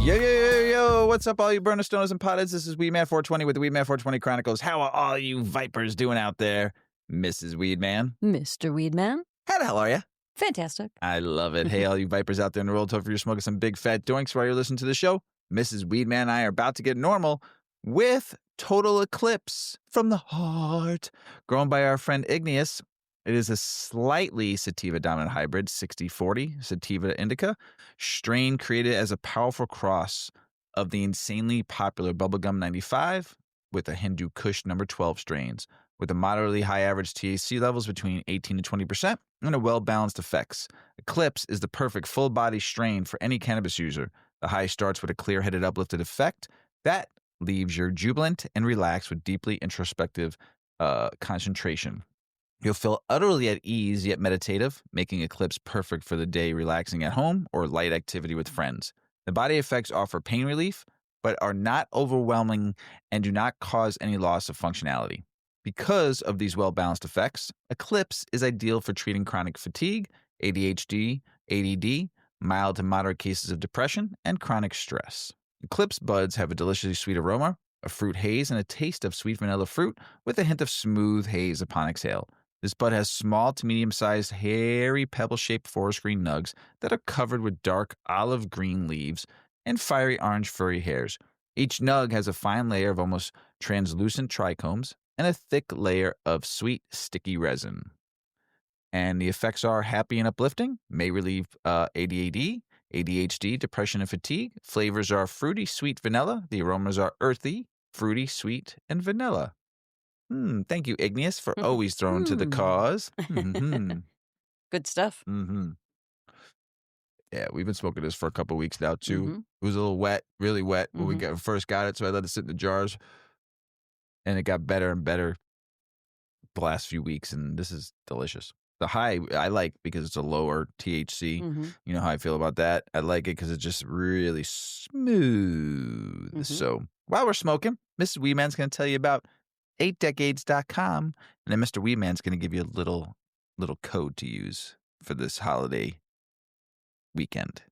Yo, what's up, all you burner stoners and potheads? This is Weedman 420 with the Weedman 420 Chronicles. How are all you vipers doing out there? Mrs Weedman. Mr. Weedman. How the hell are you? Fantastic. I love it. Hey, all you vipers out there in the world, hopefully you're smoking some big fat doinks while you're listening to the show. Mrs. Weedman and I are about to get normal with Total Eclipse from the heart, grown by our friend Igneous. It is a slightly sativa-dominant hybrid, 60-40 sativa indica, strain created as a powerful cross of the insanely popular Bubblegum 95 with a Hindu Kush number 12 strains, with a moderately high average THC levels between 18 to 20% and a well-balanced effects. Eclipse is the perfect full-body strain for any cannabis user. The high starts with a clear-headed uplifted effect that leaves you jubilant and relaxed with deeply introspective concentration. You'll feel utterly at ease yet meditative, making Eclipse perfect for the day relaxing at home or light activity with friends. The body effects offer pain relief, but are not overwhelming and do not cause any loss of functionality. Because of these well-balanced effects, Eclipse is ideal for treating chronic fatigue, ADHD, ADD, mild to moderate cases of depression, and chronic stress. Eclipse buds have a deliciously sweet aroma, a fruit haze, and a taste of sweet vanilla fruit with a hint of smooth haze upon exhale. This bud has small to medium-sized, hairy, pebble-shaped forest green nugs that are covered with dark olive green leaves and fiery orange furry hairs. Each nug has a fine layer of almost translucent trichomes and a thick layer of sweet, sticky resin. And the effects are happy and uplifting, may relieve ADD, ADHD, depression, and fatigue. Flavors are fruity, sweet vanilla. The aromas are earthy, fruity, sweet, and vanilla. Thank you, Igneous, for always throwing to the cause. Good stuff. Yeah, we've been smoking this for a couple of weeks now, too. It was a little wet, really wet when we first got it, so I let it sit in the jars. And it got better and better the last few weeks, and this is delicious. The high I like because it's a lower THC. You know how I feel about that. I like it because it's just really smooth. So while we're smoking, Mrs. Weedman's going to tell you about 8decades.com, and then Mr. Weedman's going to give you a little code to use for this holiday weekend.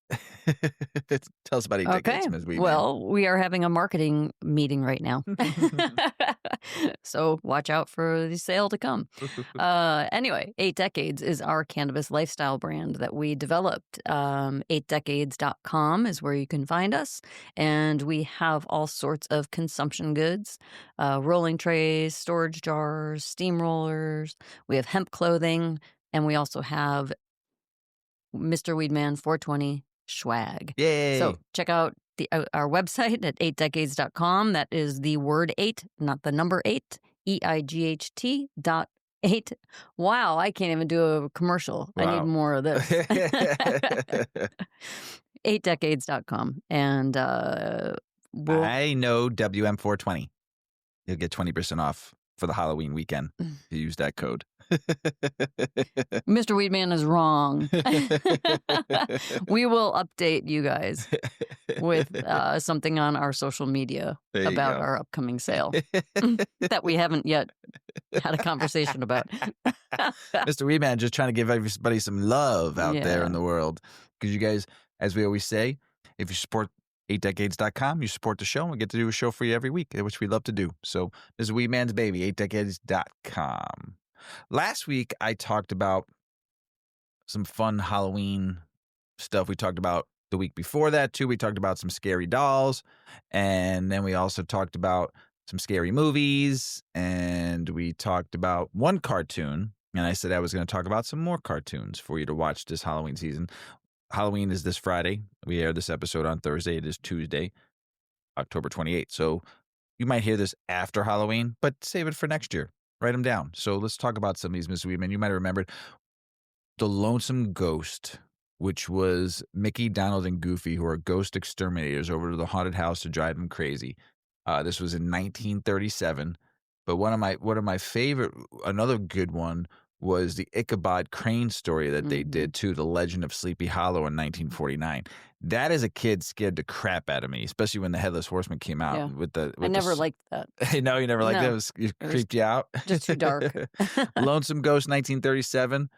Tell us about 8 decades, Ms. Weedman. Well, we are having a marketing meeting right now. So watch out for the sale to come. Anyway, 8 Decades is our cannabis lifestyle brand that we developed. 8decades.com is where you can find us. And we have all sorts of consumption goods, rolling trays, storage jars, steam rollers. We have hemp clothing. And we also have Mr. Weedman 420 swag. Yay! So check out our website at 8decades.com. That is the word 8, not the number 8, EIGHT.8. Wow, I can't even do a commercial. Wow. I need more of this. 8decades.com. And I know WM420. You'll get 20% off for the Halloween weekend. You use that code. Mr. Weedman is wrong. We will update you guys with something on our social media about our upcoming sale that we haven't yet had a conversation about. Mr. Weedman just trying to give everybody some love out there in the world. Because you guys, as we always say, if you support 8decades.com, you support the show, and we get to do a show for you every week, which we love to do. So this is Weedman's baby, 8decades.com. Last week, I talked about some fun Halloween stuff. We talked about the week before that, too. We talked about some scary dolls, and then we also talked about some scary movies, and we talked about one cartoon, and I said I was going to talk about some more cartoons for you to watch this Halloween season. Halloween is this Friday. We air this episode on Thursday. It is Tuesday, October 28th. So you might hear this after Halloween, but save it for next year. Write them down. So let's talk about some of these, Mrs. Weedman. You might have remembered The Lonesome Ghost, which was Mickey, Donald, and Goofy, who are ghost exterminators over to the haunted house to drive them crazy. This was in 1937. But one of my favorite, another good one, was the Ichabod Crane story that they did too, The Legend of Sleepy Hollow in 1949. That as a kid scared the crap out of me, especially when the Headless Horseman came out. Yeah. I never liked that. No, you never liked it? It creeped you out? Just too dark. Lonesome Ghost, 1937.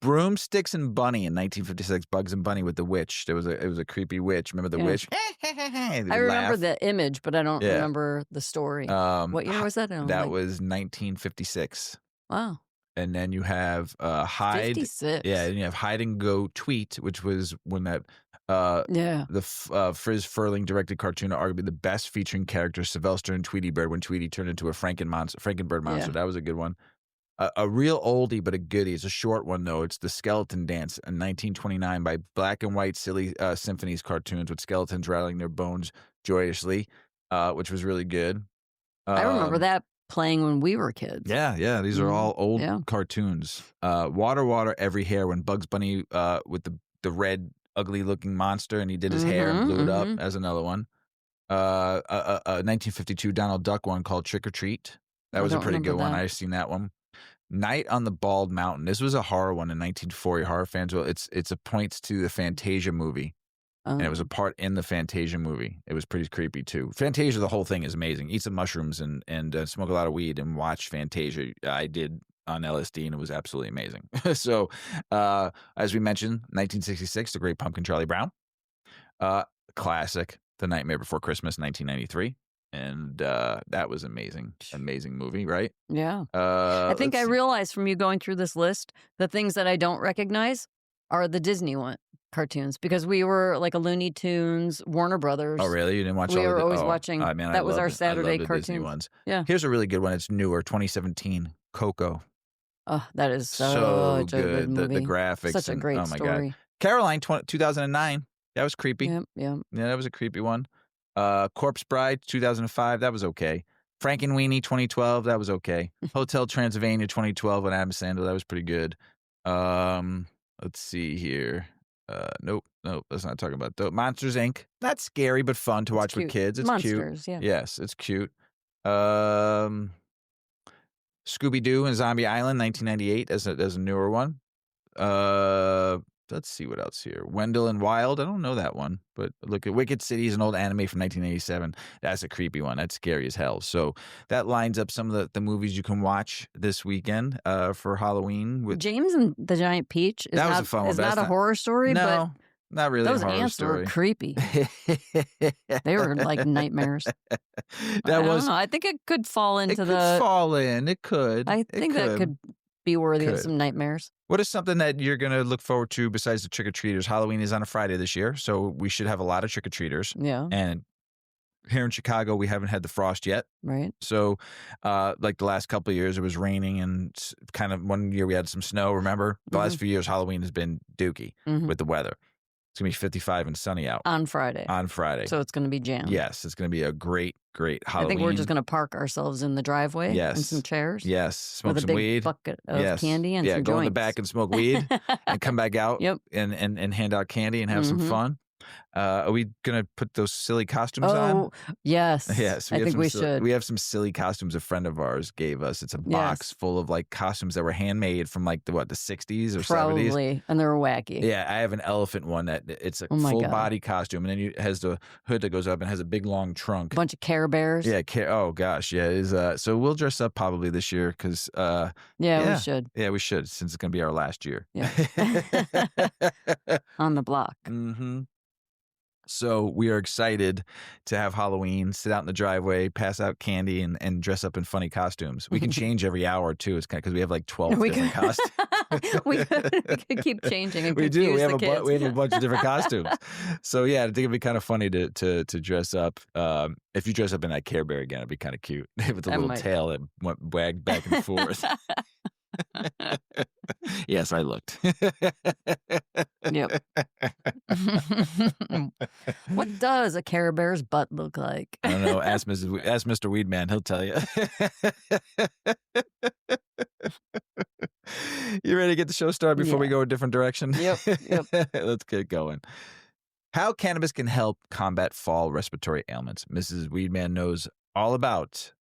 Broomsticks and Bunny in 1956. Bugs and Bunny with the witch. It was a creepy witch. Remember the witch? I remember the image, but I don't remember the story. What year was that? That was 1956. Wow. And then you have Hide. 56. Yeah, and you have Hide and Go Tweet, which was when that the Friz Freleng directed cartoon, arguably the best featuring character Sylvester and Tweety Bird when Tweety turned into a Frankenbird monster. That was a good one. A real oldie, but a goodie. It's a short one, though. It's The Skeleton Dance in 1929 by Black and White Silly Symphonies cartoons with skeletons rattling their bones joyously, which was really good. I remember that playing when we were kids. Yeah. These are all old cartoons. Water, Water, Every Hair, when Bugs Bunny with the red, ugly-looking monster, and he did his hair and blew it up, as another one. 1952 Donald Duck one called Trick or Treat. That was a pretty good one. I've seen that one. Night on the Bald Mountain. This was a horror one in 1940. Horror fans will. It points to the Fantasia movie, and it was a part in the Fantasia movie. It was pretty creepy too. Fantasia, the whole thing is amazing. Eat some mushrooms and smoke a lot of weed and watch Fantasia. I did on LSD, and it was absolutely amazing. So, as we mentioned, 1966, The Great Pumpkin, Charlie Brown. Classic, The Nightmare Before Christmas, 1993. And that was amazing movie, right? Yeah. I think I realized from you going through this list, the things that I don't recognize are the Disney cartoons, because we were like a Looney Tunes, Warner Brothers. Oh, really? You didn't watch? We were always watching. That was our Saturday cartoon. Disney ones. Yeah. Here's a really good one. It's newer, 2017. Coco. Oh, that is so good movie. The graphics. Such a great oh my story. God. Caroline, 2009. That was creepy. Yeah. Yeah, that was a creepy one. Corpse Bride, 2005. That was okay. Frankenweenie, 2012. That was okay. Hotel Transylvania, 2012 with Adam Sandler. That was pretty good. Let's see here. Nope. Let's not talk about that. Monsters Inc. Not scary, but fun to watch with kids. It's Monsters, cute. Yeah. Yes, it's cute. Scooby-Doo and Zombie Island, 1998 as a newer one. Let's see what else here. Wendell and Wild. I don't know that one, but look at Wicked City is an old anime from 1987. That's a creepy one. That's scary as hell. So that lines up some of the movies you can watch this weekend for Halloween. With James and the Giant Peach. That was a fun one. It's not a horror story, no, but not really. Those a horror ants story. were creepy. They were like nightmares. I don't know. I think it could fall into It could fall in. It could. I think that could be worthy of some nightmares. What is something that you're going to look forward to besides the trick-or-treaters? Halloween is on a Friday this year, so we should have a lot of trick-or-treaters. Yeah. And here in Chicago, we haven't had the frost yet. Right. So, like the last couple of years, it was raining, and kind of one year we had some snow, remember? The last few years, Halloween has been dookie with the weather. It's going to be 55 and sunny out. On Friday. So it's going to be jammed. Yes, it's going to be a great Halloween. I think we're just going to park ourselves in the driveway and some chairs. Yes, smoke with some a big weed. bucket of candy and some go in the joints. back and smoke weed and come back out and hand out candy and have some fun. Are we going to put those silly costumes on? Oh, yes. Yes. I think we should. We have some silly costumes a friend of ours gave us. It's a box full of like costumes that were handmade from like the 60s or 70s. Probably. And they're wacky. Yeah. I have an elephant one that it's a full body costume. And then it has the hood that goes up and has a big long trunk. A bunch of Care Bears. Yeah. Oh, gosh. Yeah. It is, so we'll dress up probably this year because. We should. Yeah, we should since it's going to be our last year. Yeah. On the block. Mm-hmm. So we are excited to have Halloween, sit out in the driveway, pass out candy, and dress up in funny costumes. We can change every hour, too. It's kind of because we have like 12 different costumes. we could keep changing and we do. We have a bunch of different costumes. So, yeah, I think it'd be kind of funny to dress up. If you dress up in that Care Bear again, it'd be kind of cute with a little tail that wagged back and forth. Yes, I looked. Yep. What does a Care Bear's butt look like? I don't know. Ask Mr. Weedman. He'll tell you. You ready to get the show started before we go a different direction? Yep. Let's get going. How cannabis can help combat fall respiratory ailments. Mrs. Weedman knows all about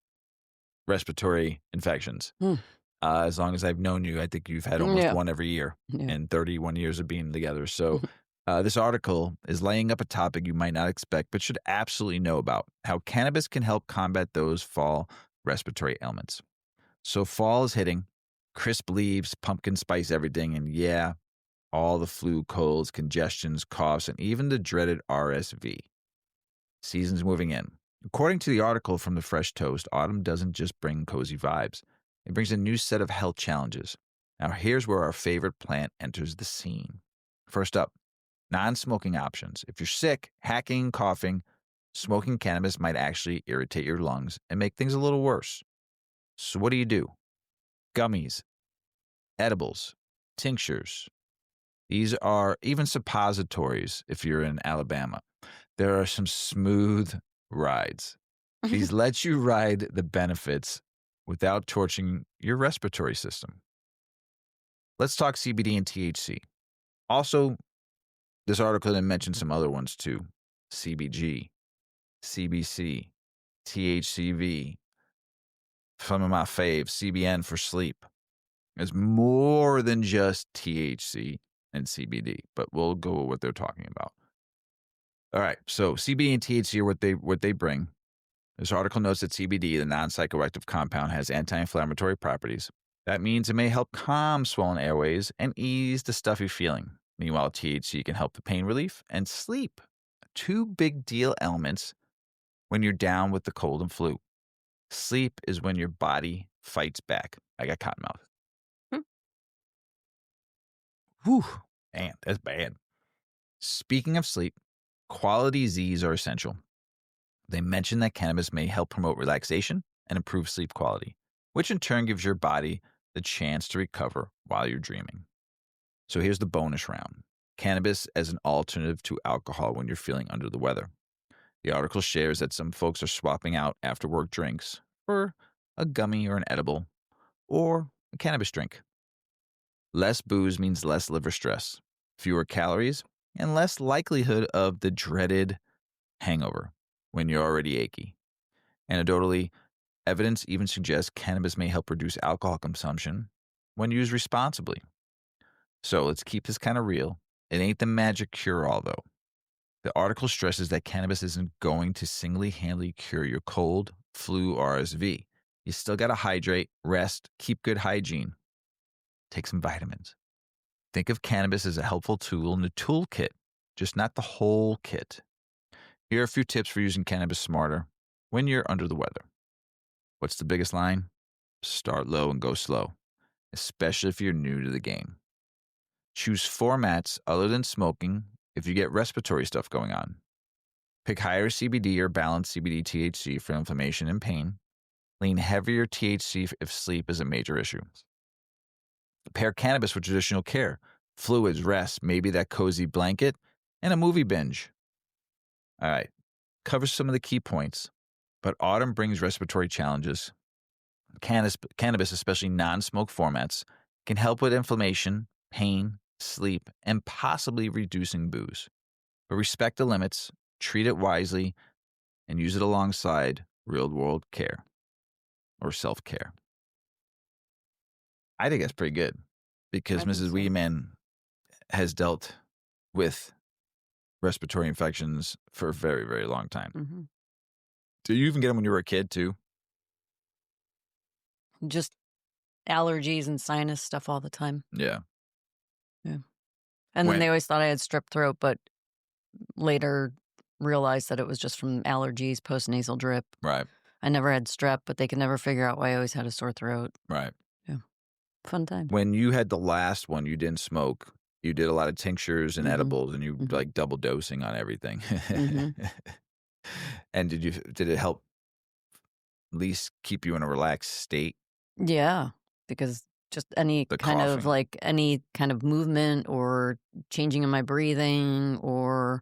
respiratory infections. As long as I've known you, I think you've had almost one every year in 31 years of being together. So this article is laying up a topic you might not expect, but should absolutely know about: how cannabis can help combat those fall respiratory ailments. So fall is hitting. Crisp leaves, pumpkin spice everything, and yeah, all the flu, colds, congestions, coughs, and even the dreaded RSV. Season's moving in. According to the article from the Fresh Toast, autumn doesn't just bring cozy vibes. It brings a new set of health challenges. Now, here's where our favorite plant enters the scene. First up, non-smoking options. If you're sick, hacking, coughing, smoking cannabis might actually irritate your lungs and make things a little worse. So what do? Gummies, edibles, tinctures. These are even suppositories if you're in Alabama. There are some smooth rides. These let you ride the benefits without torching your respiratory system. Let's talk CBD and THC. Also, this article didn't mention some other ones too. CBG, CBC, THCV, some of my faves, CBN for sleep. It's more than just THC and CBD, but we'll go with what they're talking about. All right, so CBD and THC are what they bring. This article notes that CBD, the non-psychoactive compound, has anti-inflammatory properties. That means it may help calm swollen airways and ease the stuffy feeling. Meanwhile, THC can help the pain relief and sleep. Two big deal elements when you're down with the cold and flu. Sleep is when your body fights back. I got cotton mouth. Whew, man, that's bad. Speaking of sleep, quality Z's are essential. They mention that cannabis may help promote relaxation and improve sleep quality, which in turn gives your body the chance to recover while you're dreaming. So here's the bonus round. Cannabis as an alternative to alcohol when you're feeling under the weather. The article shares that some folks are swapping out after work drinks for a gummy or an edible or a cannabis drink. Less booze means less liver stress, fewer calories, and less likelihood of the dreaded hangover when you're already achy. Anecdotally, evidence even suggests cannabis may help reduce alcohol consumption when used responsibly. So let's keep this kind of real. It ain't the magic cure-all, though. The article stresses that cannabis isn't going to single-handedly cure your cold, flu, or RSV. You still got to hydrate, rest, keep good hygiene. Take some vitamins. Think of cannabis as a helpful tool in the toolkit, just not the whole kit. Here are a few tips for using cannabis smarter when you're under the weather. What's the biggest line? Start low and go slow, especially if you're new to the game. Choose formats other than smoking if you get respiratory stuff going on. Pick higher CBD or balanced CBD THC for inflammation and pain. Lean heavier THC if sleep is a major issue. Pair cannabis with traditional care, fluids, rest, maybe that cozy blanket, and a movie binge. All right, covers some of the key points, but autumn brings respiratory challenges. Cannabis, especially non-smoke formats, can help with inflammation, pain, sleep, and possibly reducing booze. But respect the limits, treat it wisely, and use it alongside real-world care or self-care. I think that's pretty good because Mrs. Weedman has dealt with respiratory infections for a very, very long time. Mm-hmm. Did you even get them when you were a kid, too? Just allergies and sinus stuff all the time. Yeah. And then they always thought I had strep throat, but later realized that it was just from allergies, post-nasal drip. Right. I never had strep, but they could never figure out why I always had a sore throat. Right. Yeah. Fun time. When you had the last one, you didn't smoke. You did a lot of tinctures and edibles, and you like double dosing on everything. And did it help at least keep you in a relaxed state? Yeah, because just any kind of movement or changing in my breathing or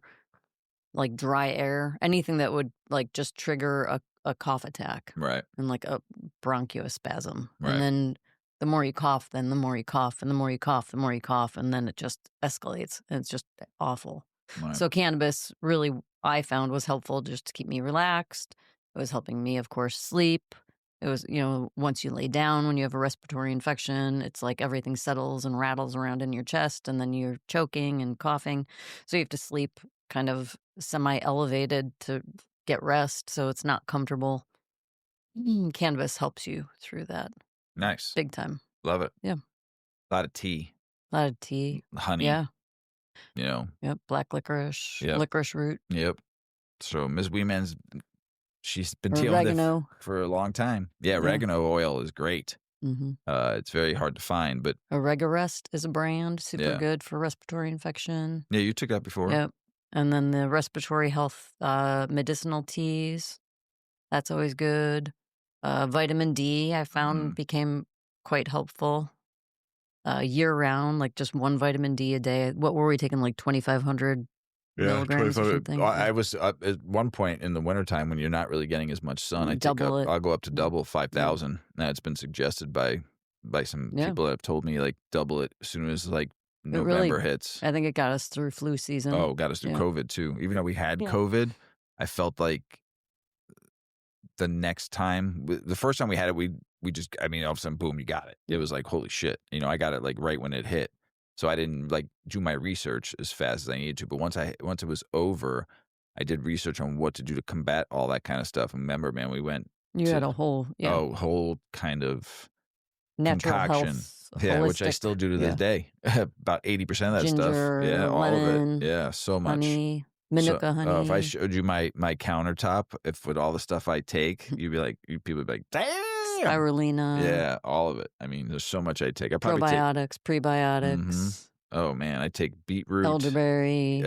like dry air, anything that would like just trigger a cough attack. Right. And like a bronchospasm. Right. And then the more you cough, then the more you cough, and the more you cough, the more you cough, and then it just escalates. And it's just awful. Right. So cannabis really, I found, was helpful just to keep me relaxed. It was helping me, of course, sleep. It was, once you lay down, when you have a respiratory infection, it's like everything settles and rattles around in your chest, and then you're choking and coughing. So you have to sleep kind of semi-elevated to get rest, so it's not comfortable. Cannabis helps you through that. Nice. Big time. Love it. Yeah. A lot of tea, A lot of tea. honey, Yeah. Yep. Black licorice, Yep. licorice root, Yep. So Ms. Weedman's, she's been dealing with it oregano. for a long time. Yeah, Yeah. oregano oil is great. Mm-hmm. It's very hard to find, but Oregarest is a brand, super Yeah. good for respiratory infection. yeah, you took that before. Yep. And then the respiratory health medicinal teas, that's always good. Vitamin D, I found became quite helpful year round, like just one vitamin D a day. What were we taking, like 2,500 milligrams or 25. something? I was at one point in the wintertime when you're not really getting as much sun. Double it. I'll go up to double 5,000. Now it's been suggested by some Yeah. people that have told me like double it as soon as like It November really, hits. I think it got us through flu season. Oh, got us through Yeah. COVID too. Even though we had Yeah. COVID, I felt like the next time, the first time we had it, we just, I mean, all of a sudden, boom, you got it. It was like, holy shit. I got it like right when it hit. So I didn't like do my research as fast as I needed to. But once it was over, I did research on what to do to combat all that kind of stuff. And remember, man, we went You had a whole, whole kind of natural concoction. health, Yeah, which I holistic, still do to this day. About 80% of that ginger, stuff. Yeah, all lemon, of it. Yeah, so much. honey, Manuka honey. If I showed you my countertop, if with all the stuff I take, people would be like, damn. Spirulina. Yeah, all of it. I mean, there's so much I take. I probably probiotics, prebiotics. Mhm. Oh man, I take beetroot, Elderberry,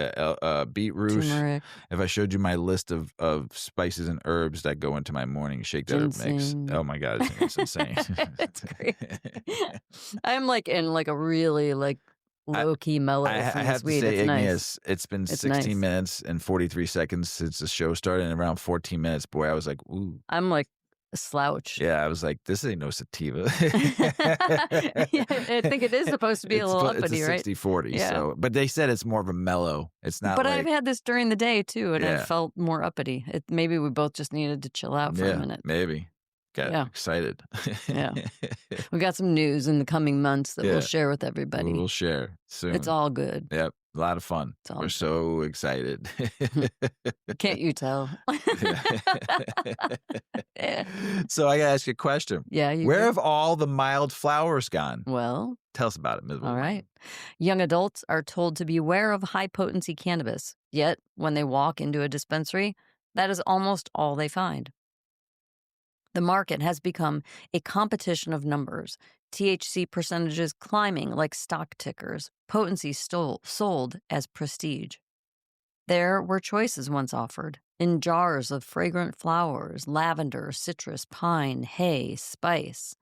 beetroot. turmeric, If I showed you my list of spices and herbs that go into my morning shake that herb mix, ginseng. oh my god, it's insane. It's great. I'm like in like a really like low key mellow. I from have this to weed. say, It's Igneous, nice. it's been It's 16 nice. minutes and 43 seconds since the show started, and around 14 minutes, boy, I was like, ooh. I'm like a slouch. Yeah, I was like, this ain't no sativa. Yeah, I think it is supposed to be a little uppity, it's a right? 60-40. Yeah. So, but they said it's more of a mellow. It's not But like, I've had this during the day too, and I Yeah. felt more uppity. Maybe we both just needed to chill out for a minute. maybe. Got Yeah. excited. Yeah. We got some news in the coming months that Yeah. we'll share with everybody. We'll share soon. It's all good. Yep. A lot of fun. It's all We're good. so excited. Can't you tell? So I got to ask you a question. Yeah. Where do. have all the mild flowers gone? Well, Tell us about it, Ms. all Weedman. right. Young adults are told to beware of high potency cannabis. Yet, when they walk into a dispensary, that is almost all they find. The market has become a competition of numbers, THC percentages climbing like stock tickers, potency sold as prestige. There were choices once offered, in jars of fragrant flowers, lavender, citrus, pine, hay, spice.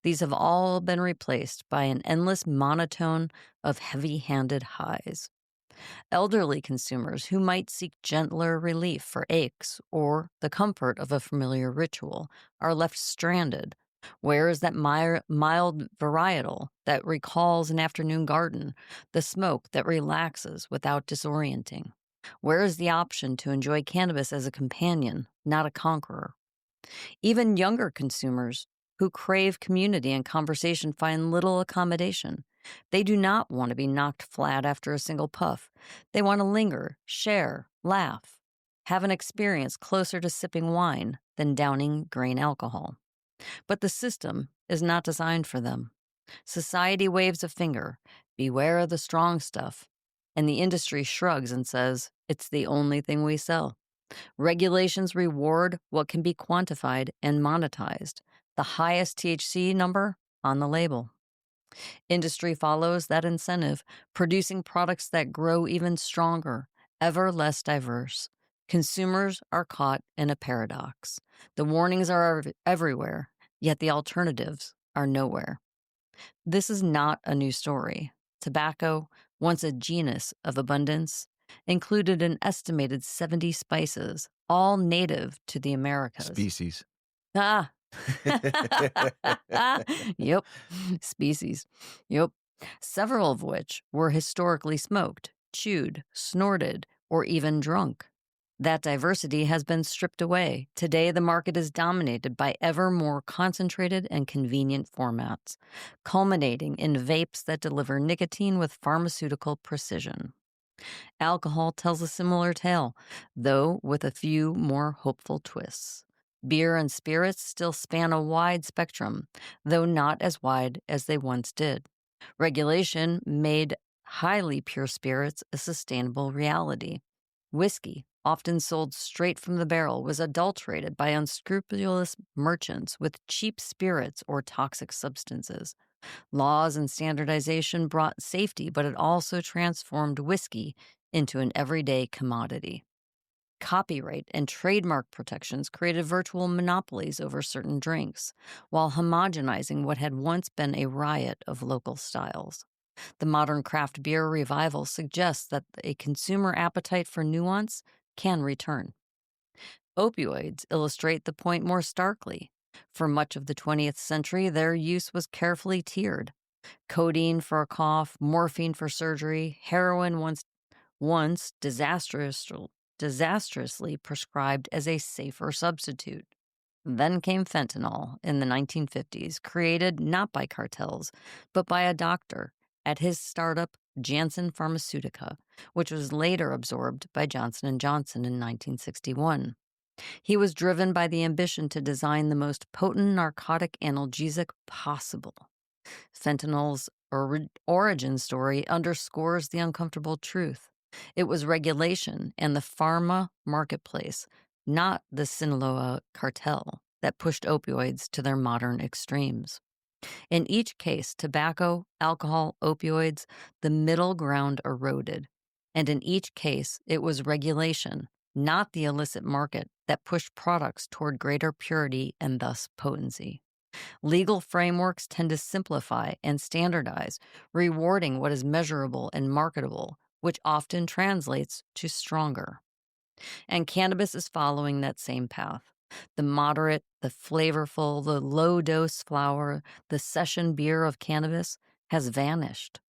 These have all been replaced by an endless monotone of heavy-handed highs. Elderly consumers who might seek gentler relief for aches or the comfort of a familiar ritual are left stranded. Where is that mild varietal that recalls an afternoon garden, the smoke that relaxes without disorienting? Where is the option to enjoy cannabis as a companion, not a conqueror? Even younger consumers who crave community and conversation find little accommodation. They do not want to be knocked flat after a single puff. They want to linger, share, laugh, have an experience closer to sipping wine than downing grain alcohol. But the system is not designed for them. Society waves a finger, beware of the strong stuff, and the industry shrugs and says, it's the only thing we sell. Regulations reward what can be quantified and monetized, the highest THC number on the label. Industry follows that incentive, producing products that grow even stronger, ever less diverse. Consumers are caught in a paradox. The warnings are everywhere, yet the alternatives are nowhere. This is not a new story. Tobacco, once a genus of abundance, included an estimated 70 spices, all native to the Americas. Species. Ah. Yep. Species. Yep. Several of which were historically smoked, chewed, snorted, or even drunk. That diversity has been stripped away. Today, the market is dominated by ever more concentrated and convenient formats, culminating in vapes that deliver nicotine with pharmaceutical precision. Alcohol tells a similar tale, though with a few more hopeful twists. Beer and spirits still span a wide spectrum, though not as wide as they once did. Regulation made highly pure spirits a sustainable reality. Whiskey, often sold straight from the barrel, was adulterated by unscrupulous merchants with cheap spirits or toxic substances. Laws and standardization brought safety, but it also transformed whiskey into an everyday commodity. Copyright and trademark protections created virtual monopolies over certain drinks, while homogenizing what had once been a riot of local styles. The modern craft beer revival suggests that a consumer appetite for nuance can return. Opioids illustrate the point more starkly. For much of the 20th century, their use was carefully tiered. Codeine for a cough, morphine for surgery, heroin once disastrously prescribed as a safer substitute. Then came fentanyl in the 1950s, created not by cartels, but by a doctor at his startup Janssen Pharmaceutica, which was later absorbed by Johnson & Johnson in 1961. He was driven by the ambition to design the most potent narcotic analgesic possible. Fentanyl's origin story underscores the uncomfortable truth. It was regulation and the pharma marketplace, not the Sinaloa cartel, that pushed opioids to their modern extremes. In each case, tobacco, alcohol, opioids, the middle ground eroded. And in each case, it was regulation, not the illicit market, that pushed products toward greater purity and thus potency. Legal frameworks tend to simplify and standardize, rewarding what is measurable and marketable, which often translates to stronger. And cannabis is following that same path. The moderate, the flavorful, the low-dose flower, the session beer of cannabis has vanished.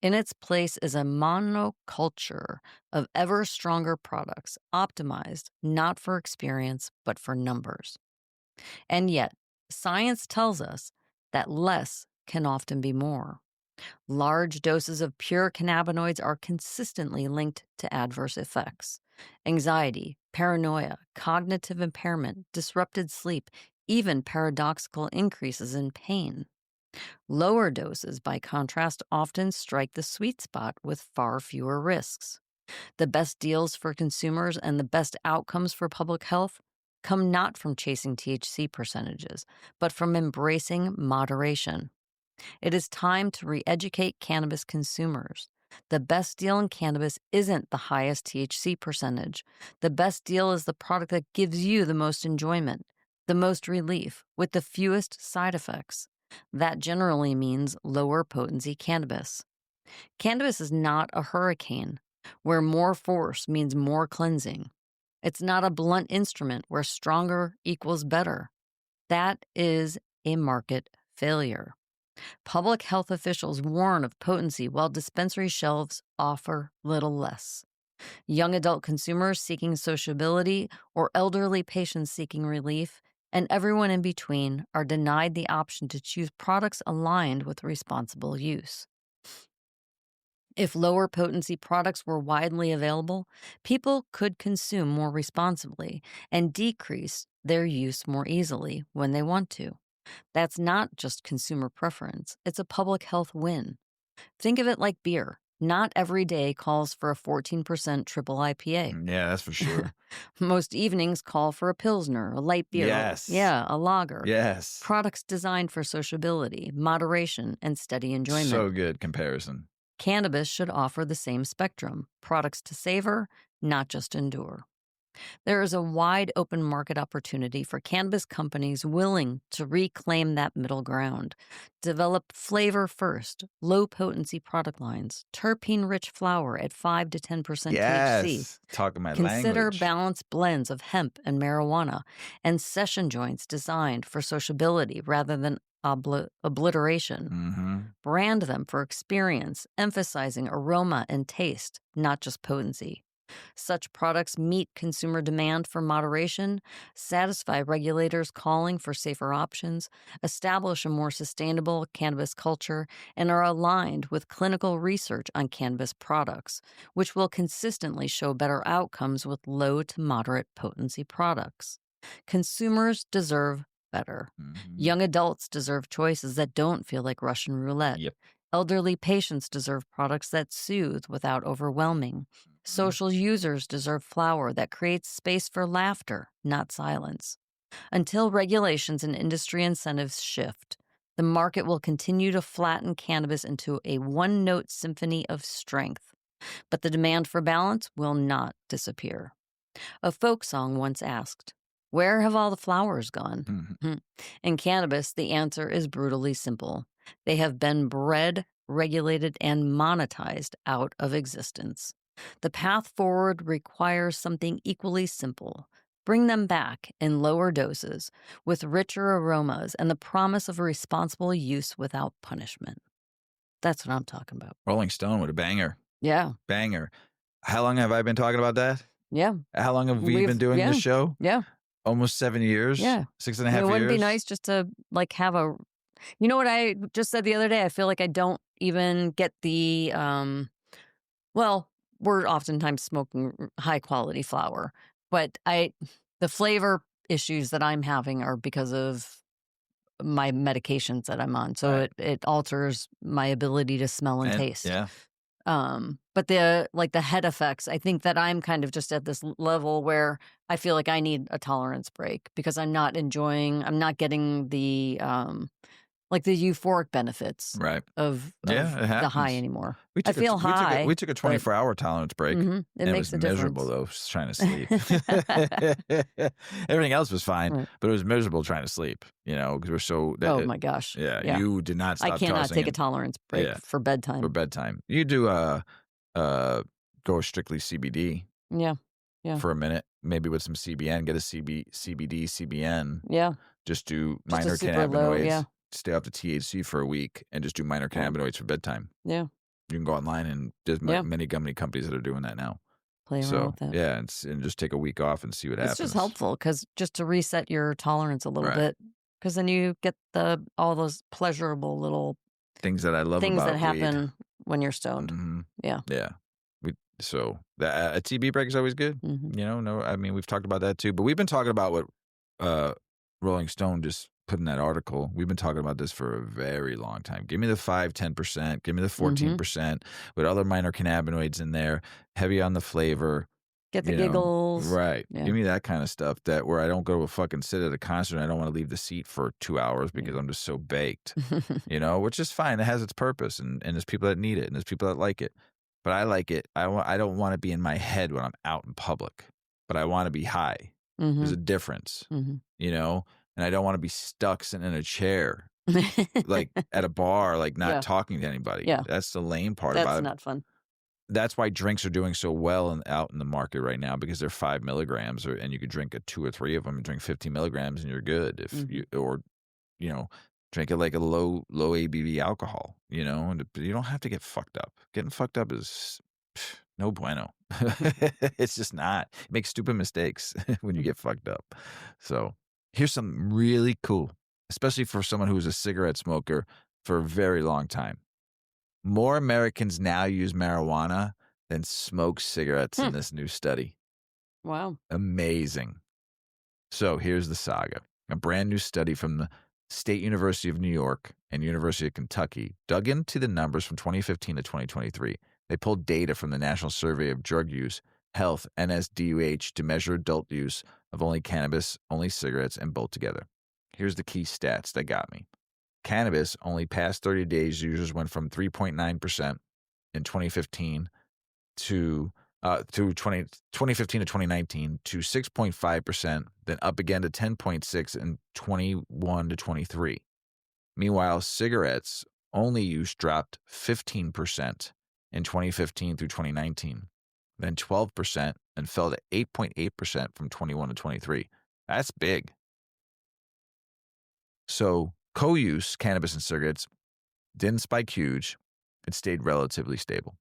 In its place is a monoculture of ever stronger products, optimized not for experience, but for numbers. And yet, science tells us that less can often be more. Large doses of pure cannabinoids are consistently linked to adverse effects. Anxiety, paranoia, cognitive impairment, disrupted sleep, even paradoxical increases in pain. Lower doses, by contrast, often strike the sweet spot with far fewer risks. The best deals for consumers and the best outcomes for public health come not from chasing THC percentages, but from embracing moderation. It is time to re-educate cannabis consumers. The best deal in cannabis isn't the highest THC percentage. The best deal is the product that gives you the most enjoyment, the most relief, with the fewest side effects. That generally means lower potency cannabis. Cannabis is not a hurricane, where more force means more cleansing. It's not a blunt instrument where stronger equals better. That is a market failure. Public health officials warn of potency while dispensary shelves offer little less. Young adult consumers seeking sociability or elderly patients seeking relief, and everyone in between, are denied the option to choose products aligned with responsible use. If lower potency products were widely available, people could consume more responsibly and decrease their use more easily when they want to. That's not just consumer preference, it's a public health win. Think of it like beer. Not every day calls for a 14% triple IPA. Yeah, that's for sure. Most evenings call for a Pilsner, a light beer. Yes. Yeah, a lager. Yes. Products designed for sociability, moderation, and steady enjoyment. So good comparison. Cannabis should offer the same spectrum, products to savor, not just endure. There is a wide open market opportunity for cannabis companies willing to reclaim that middle ground, develop flavor-first, low-potency product lines, terpene-rich flower at 5 to 10% THC. Yes, talking my Consider language. balanced blends of hemp and marijuana, and session joints designed for sociability rather than obliteration. Mm-hmm. Brand them for experience, emphasizing aroma and taste, not just potency. Such products meet consumer demand for moderation, satisfy regulators calling for safer options, establish a more sustainable cannabis culture, and are aligned with clinical research on cannabis products, which will consistently show better outcomes with low to moderate potency products. Consumers deserve better. Young adults deserve choices that don't feel like Russian roulette. Yep. Elderly patients deserve products that soothe without overwhelming. Social users deserve flower that creates space for laughter, not silence. Until regulations and industry incentives shift, the market will continue to flatten cannabis into a one-note symphony of strength. But the demand for balance will not disappear. A folk song once asked, "Where have all the flowers gone?" In cannabis, the answer is brutally simple. They have been bred, regulated, and monetized out of existence. The path forward requires something equally simple. Bring them back in lower doses, with richer aromas and the promise of responsible use without punishment. That's what I'm talking about. Rolling Stone with a banger. Yeah. Banger. How long have I been talking about that? Yeah. How long have we been doing this show? Yeah. Almost 7 years? Yeah. 6.5 years? Wouldn't it be nice just to have a... You know what I just said the other day? I feel like I don't even get the... Well, we're oftentimes smoking high quality flower, but the flavor issues that I'm having are because of my medications that I'm on. So it alters my ability to smell and taste. Yeah. But the head effects, I think that I'm kind of just at this level where I feel like I need a tolerance break because I'm not getting the euphoric benefits of the high anymore. I feel high. We took a 24-hour tolerance break. It makes a difference. It was miserable though, trying to sleep. Everything else was fine, but it was miserable trying to sleep. Because we're so. Oh my gosh! Yeah, you did not stop. I cannot take a tolerance break for bedtime. For bedtime, you do go strictly CBD. Yeah. For a minute, maybe with some CBN, get a CBD, CBN. Yeah. Just do Just minor a super low, cannabinoids. Stay off the THC for a week and just do minor cannabinoids for bedtime. Yeah. You can go online and there's many companies that are doing that now. Play around with that. Yeah, and just take a week off and see what happens. It's just helpful because just to reset your tolerance a little bit, because then you get all those pleasurable little things that I love things about that happen weed. When you're stoned. Yeah. Yeah. So a TB break is always good. We've talked about that too, but we've been talking about what Rolling Stone just put in that article. We've been talking about this for a very long time. Give me the 5-10%, give me the 14% with other minor cannabinoids in there, heavy on the flavor. Get the giggles. Right. Yeah. Give me that kind of stuff where I don't go to a fucking sit at a concert and I don't want to leave the seat for 2 hours because I'm just so baked, which is fine. It has its purpose and there's people that need it and there's people that like it. But I like it. I don't want to be in my head when I'm out in public, but I want to be high. There's a difference, and I don't want to be stuck sitting in a chair, like at a bar, like not talking to anybody. Yeah. That's the lame part about it. That's not fun. That's why drinks are doing so well out in the market right now because they're 5 milligrams, and you could drink 2 or 3 of them and drink 50 milligrams and you're good. Drink it like a low ABV alcohol, and you don't have to get fucked up. Getting fucked up is no bueno. It's just not. You make stupid mistakes when you get fucked up. So here's something really cool, especially for someone who's a cigarette smoker for a very long time. More Americans now use marijuana than smoke cigarettes in this new study. Wow. Amazing. So here's the saga. A brand new study from the State University of New York and University of Kentucky dug into the numbers from 2015 to 2023. They pulled data from the National Survey of Drug Use, Health, NSDUH, to measure adult use of only cannabis, only cigarettes, and both together. Here's the key stats that got me. Cannabis, only past 30 days, users went from 3.9% in 2015 to 2015 to 2019 to 6.5%, then up again to 10.6 in 21 to 23. Meanwhile, cigarettes only use dropped 15% in 2015 through 2019, then 12% and fell to 8.8% from 21 to 23. That's big. So co-use cannabis and cigarettes didn't spike huge. It stayed relatively stable.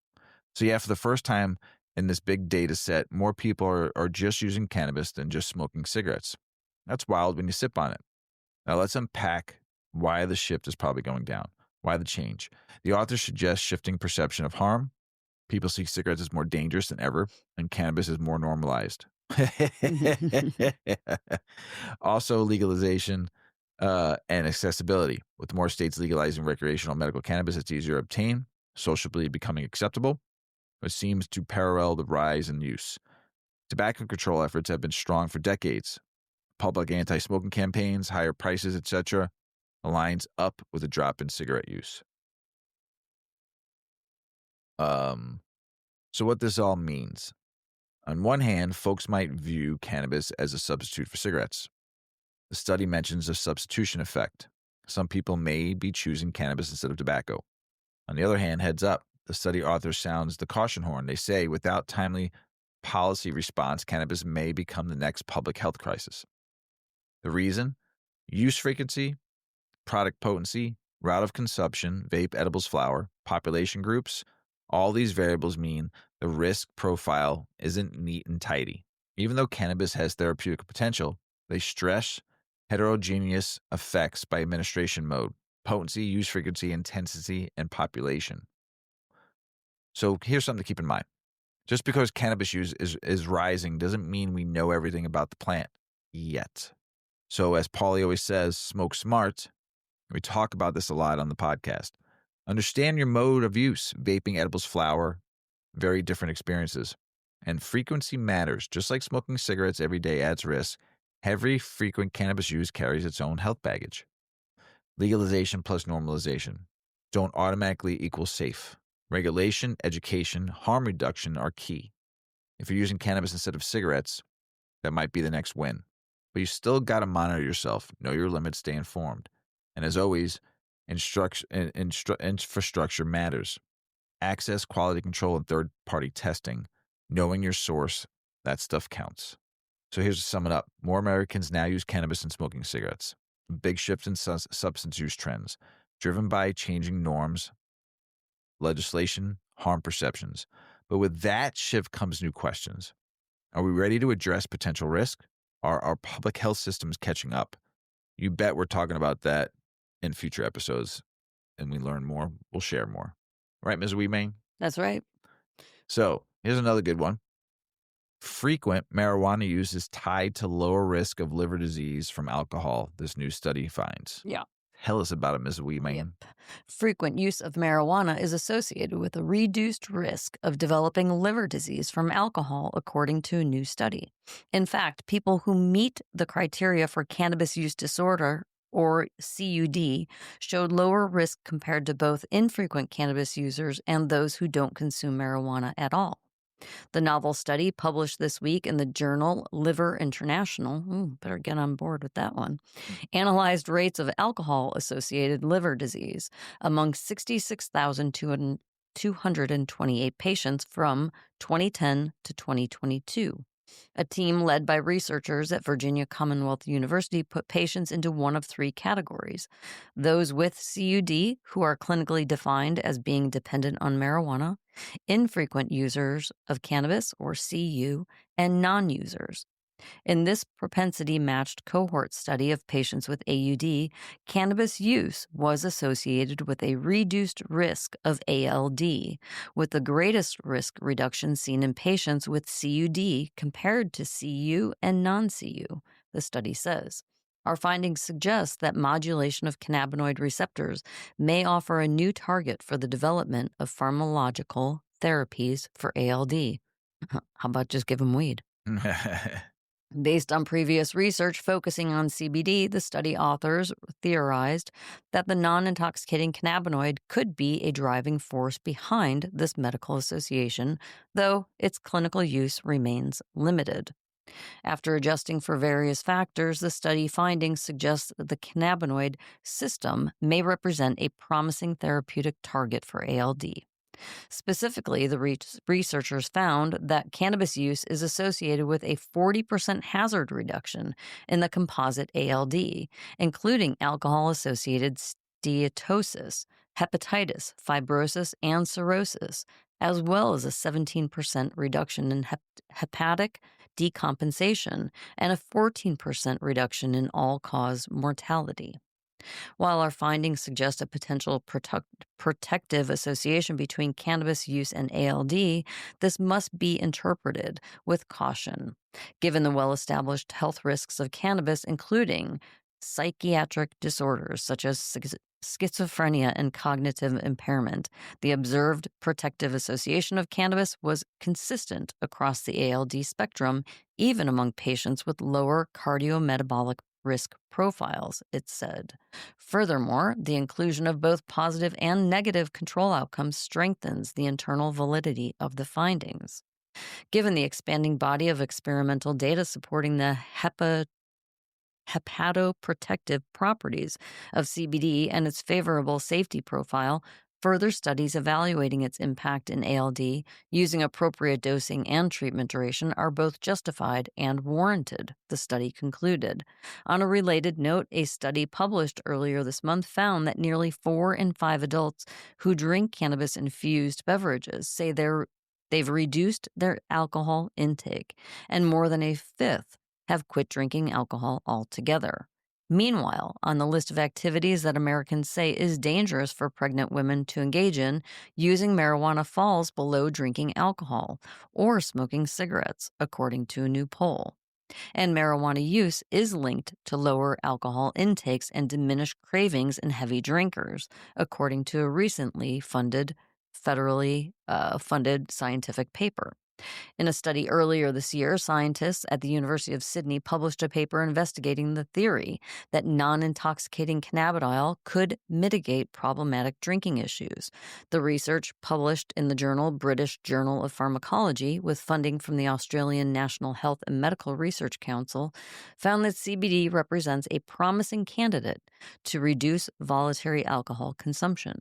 So for the first time in this big data set, more people are just using cannabis than just smoking cigarettes. That's wild when you sip on it. Now let's unpack why the shift is probably going down. Why the change? The author suggests shifting perception of harm. People see cigarettes as more dangerous than ever, and cannabis is more normalized. Also, legalization and accessibility. With more states legalizing recreational medical cannabis, it's easier to obtain, socially becoming acceptable, which seems to parallel the rise in use. Tobacco control efforts have been strong for decades. Public anti-smoking campaigns, higher prices, etc., aligns up with a drop in cigarette use. So what this all means. On one hand, folks might view cannabis as a substitute for cigarettes. The study mentions a substitution effect. Some people may be choosing cannabis instead of tobacco. On the other hand, heads up, the study author sounds the caution horn. They say without timely policy response, cannabis may become the next public health crisis. The reason? Use frequency, product potency, route of consumption, vape, edibles, flower, population groups, all these variables mean the risk profile isn't neat and tidy. Even though cannabis has therapeutic potential, they stress heterogeneous effects by administration mode, potency, use frequency, intensity, and population. So here's something to keep in mind. Just because cannabis use is rising doesn't mean we know everything about the plant yet. So as Paulie always says, smoke smart. We talk about this a lot on the podcast. Understand your mode of use. Vaping, edibles, flower, very different experiences. And frequency matters. Just like smoking cigarettes every day adds risk, every frequent cannabis use carries its own health baggage. Legalization plus normalization don't automatically equal safe. Regulation, education, harm reduction are key. If you're using cannabis instead of cigarettes, that might be the next win. But you still got to monitor yourself, know your limits, stay informed. And as always, infrastructure matters. Access, quality control, and third-party testing. Knowing your source, that stuff counts. So here's to sum it up. More Americans now use cannabis than smoking cigarettes. A big shift in substance use trends, driven by changing norms, legislation, harm perceptions. But with that shift comes new questions. Are we ready to address potential risk? Are our public health systems catching up? You bet we're talking about that in future episodes, and we learn more. We'll share more. Right, Ms. Weedman? That's right. So here's another good one. Frequent marijuana use is tied to lower risk of liver disease from alcohol, this new study finds. Yeah. Tell us about it, Ms. Weedman. Yep. Frequent use of marijuana is associated with a reduced risk of developing liver disease from alcohol, according to a new study. In fact, people who meet the criteria for cannabis use disorder, or CUD, showed lower risk compared to both infrequent cannabis users and those who don't consume marijuana at all. The novel study, published this week in the journal Liver International, better get on board with that one, analyzed rates of alcohol-associated liver disease among 66,228 patients from 2010 to 2022. A team led by researchers at Virginia Commonwealth University put patients into one of three categories: those with CUD, who are clinically defined as being dependent on marijuana; infrequent users of cannabis, or CU; and non-users. In this propensity-matched cohort study of patients with AUD, cannabis use was associated with a reduced risk of ALD, with the greatest risk reduction seen in patients with CUD compared to CU and non-CU, the study says. Our findings suggest that modulation of cannabinoid receptors may offer a new target for the development of pharmacological therapies for ALD. How about just give them weed? Based on previous research focusing on CBD, the study authors theorized that the non-intoxicating cannabinoid could be a driving force behind this medical association, though its clinical use remains limited. After adjusting for various factors, the study findings suggest that the cannabinoid system may represent a promising therapeutic target for ALD. Specifically, the researchers found that cannabis use is associated with a 40% hazard reduction in the composite ALD, including alcohol-associated steatosis, hepatitis, fibrosis, and cirrhosis, as well as a 17% reduction in hepatic decompensation and a 14% reduction in all-cause mortality. While our findings suggest a potential protective association between cannabis use and ALD, this must be interpreted with caution, given the well established health risks of cannabis, including psychiatric disorders such as schizophrenia and cognitive impairment. The observed protective association of cannabis was consistent across the ALD spectrum, even among patients with lower cardiometabolic risk profiles, it said. Furthermore, the inclusion of both positive and negative control outcomes strengthens the internal validity of the findings. Given the expanding body of experimental data supporting the hepatoprotective properties of CBD and its favorable safety profile, further studies evaluating its impact in ALD using appropriate dosing and treatment duration are both justified and warranted, the study concluded. On a related note, a study published earlier this month found that nearly 4 in 5 adults who drink cannabis-infused beverages say they've reduced their alcohol intake, and more than a fifth have quit drinking alcohol altogether. Meanwhile, on the list of activities that Americans say is dangerous for pregnant women to engage in, using marijuana falls below drinking alcohol or smoking cigarettes, according to a new poll. And marijuana use is linked to lower alcohol intakes and diminished cravings in heavy drinkers, according to a recently federally funded scientific paper. In a study earlier this year, scientists at the University of Sydney published a paper investigating the theory that non-intoxicating cannabidiol could mitigate problematic drinking issues. The research, published in the journal British Journal of Pharmacology with funding from the Australian National Health and Medical Research Council, found that CBD represents a promising candidate to reduce voluntary alcohol consumption.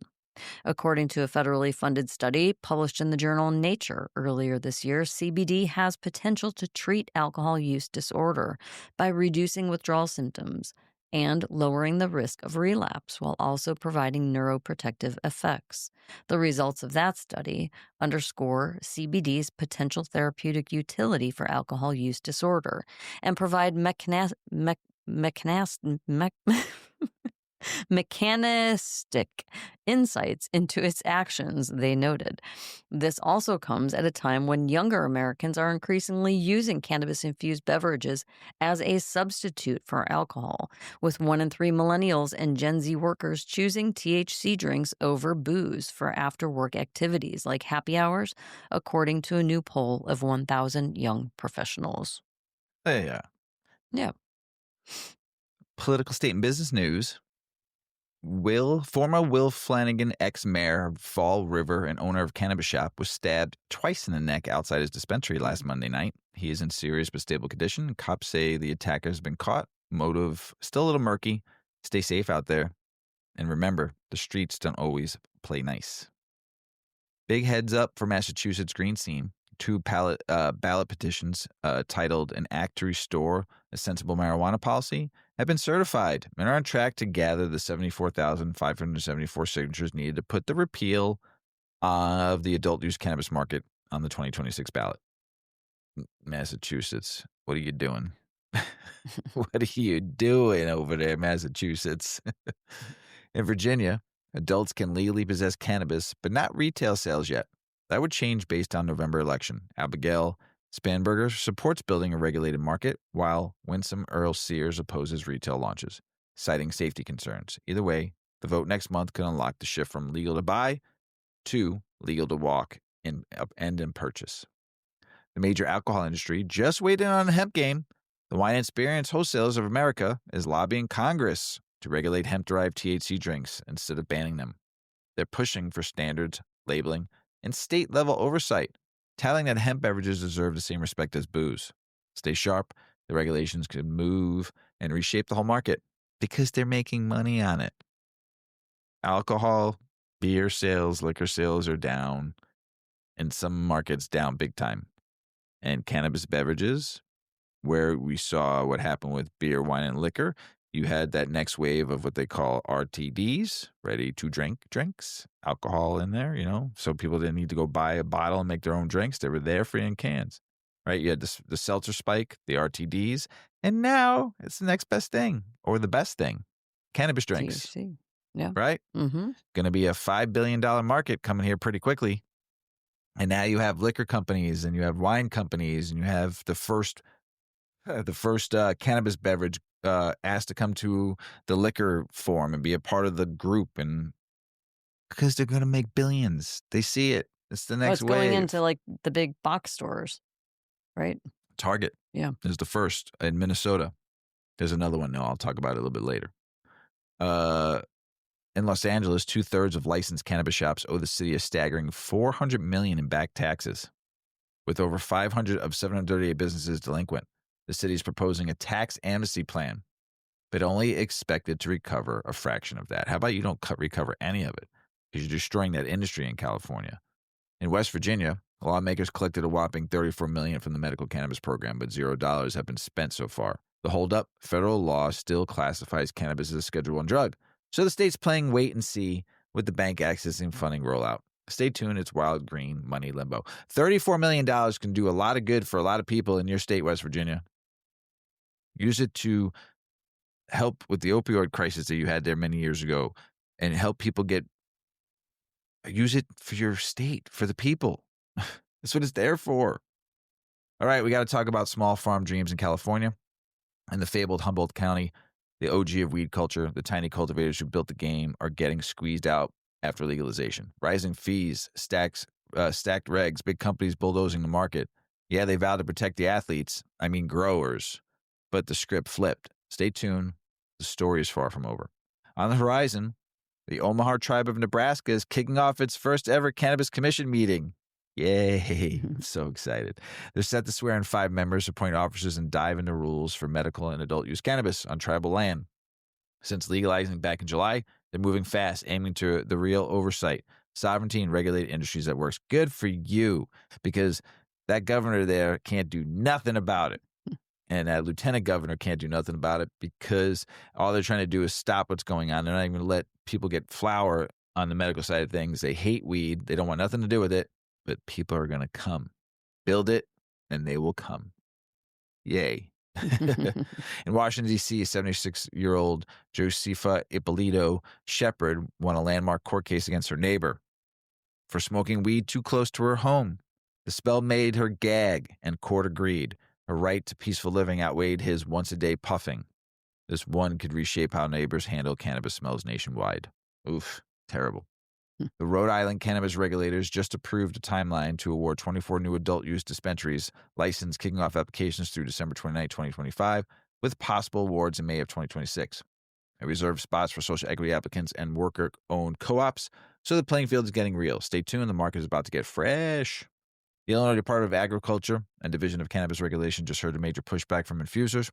According to a federally funded study published in the journal Nature earlier this year, CBD has potential to treat alcohol use disorder by reducing withdrawal symptoms and lowering the risk of relapse while also providing neuroprotective effects. The results of that study underscore CBD's potential therapeutic utility for alcohol use disorder and provide mechanistic insights into its actions, they noted. This also comes at a time when younger Americans are increasingly using cannabis-infused beverages as a substitute for alcohol, with 1 in 3 millennials and Gen Z workers choosing THC drinks over booze for after-work activities like happy hours, according to a new poll of 1,000 young professionals. Yeah. Yeah. Political state and business news. Former Will Flanagan, ex-mayor of Fall River and owner of Cannabis Shop, was stabbed twice in the neck outside his dispensary last Monday night. He is in serious but stable condition. Cops say the attacker has been caught. Motive still a little murky. Stay safe out there. And remember, the streets don't always play nice. Big heads up for Massachusetts Green Scene. 2 ballot petitions titled An Act to Restore a Sensible Marijuana Policy have been certified and are on track to gather the 74,574 signatures needed to put the repeal of the adult use cannabis market on the 2026 ballot. Massachusetts, what are you doing? What are you doing over there, Massachusetts? In Virginia, adults can legally possess cannabis, but not retail sales yet. That would change based on November election. Abigail Spanberger supports building a regulated market, while Winsome Earl Sears opposes retail launches, citing safety concerns. Either way, the vote next month could unlock the shift from legal to buy to legal to walk and in purchase. The major alcohol industry just weighed in on the hemp game. The Wine and Spirits Wholesalers of America is lobbying Congress to regulate hemp-derived THC drinks instead of banning them. They're pushing for standards, labeling, and state-level oversight, telling that hemp beverages deserve the same respect as booze. Stay sharp. The regulations could move and reshape the whole market because they're making money on it. Alcohol, beer sales, liquor sales are down, in some markets down big time. And cannabis beverages, where we saw what happened with beer, wine, and liquor, you had that next wave of what they call RTDs, ready to drink drinks, alcohol in there, so people didn't need to go buy a bottle and make their own drinks. They were there free in cans, right? You had the seltzer spike, the RTDs, and now it's the next best thing or the best thing. cannabis drinks, THC. Yeah. right? Mm-hmm. Going to be a $5 billion market coming here pretty quickly. And now you have liquor companies and you have wine companies and you have the first cannabis beverage asked to come to the liquor forum and be a part of the group, and because they're going to make billions. They see it. It's the next It's going wave. into like the big box stores, right? Target is the first in Minnesota. There's another one now. I'll talk about it a little bit later. In Los Angeles, 2/3 of licensed cannabis shops owe the city a staggering $400 million in back taxes. With over 500 of 738 businesses delinquent, the city is proposing a tax amnesty plan, but only expected to recover a fraction of that. How about you don't recover any of it? Because you're destroying that industry in California. In West Virginia, lawmakers collected a whopping $34 million from the medical cannabis program, but $0 have been spent so far. The holdup: federal law still classifies cannabis as a Schedule I drug, so the state's playing wait and see with the bank accessing funding rollout. Stay tuned. It's wild green money limbo. $34 million can do a lot of good for a lot of people in your state, West Virginia. Use it to help with the opioid crisis that you had there many years ago and help people use it for your state, for the people. That's what it's there for. All right, we got to talk about small farm dreams in California and the fabled Humboldt County. The OG of weed culture, the tiny cultivators who built the game, are getting squeezed out after legalization. Rising fees, stacked regs, big companies bulldozing the market. Yeah, they vowed to protect the athletes, growers, but the script flipped. Stay tuned. The story is far from over. On the horizon, the Omaha tribe of Nebraska is kicking off its first ever Cannabis Commission meeting. Yay. I'm so excited. They're set to swear in 5 members, appoint officers, and dive into rules for medical and adult use cannabis on tribal land. Since legalizing back in July, they're moving fast, aiming to the real oversight, sovereignty, and regulated industries that works. Good for you, because that governor there can't do nothing about it. And that lieutenant governor can't do nothing about it because all they're trying to do is stop what's going on. They're not even going to let people get flower on the medical side of things. They hate weed. They don't want nothing to do with it. But people are going to come. Build it, and they will come. Yay. In Washington, D.C., 76-year-old Josefa Ippolito Shepard won a landmark court case against her neighbor for smoking weed too close to her home. The spell made her gag, and court agreed. Her right to peaceful living outweighed his once-a-day puffing. This one could reshape how neighbors handle cannabis smells nationwide. Oof, terrible. The Rhode Island cannabis regulators just approved a timeline to award 24 new adult use dispensaries license, kicking off applications through December 29, 2025, with possible awards in May of 2026. It reserves spots for social equity applicants and worker-owned co-ops, so the playing field is getting real. Stay tuned, the market is about to get fresh. The Illinois Department of Agriculture and Division of Cannabis Regulation just heard a major pushback from infusers,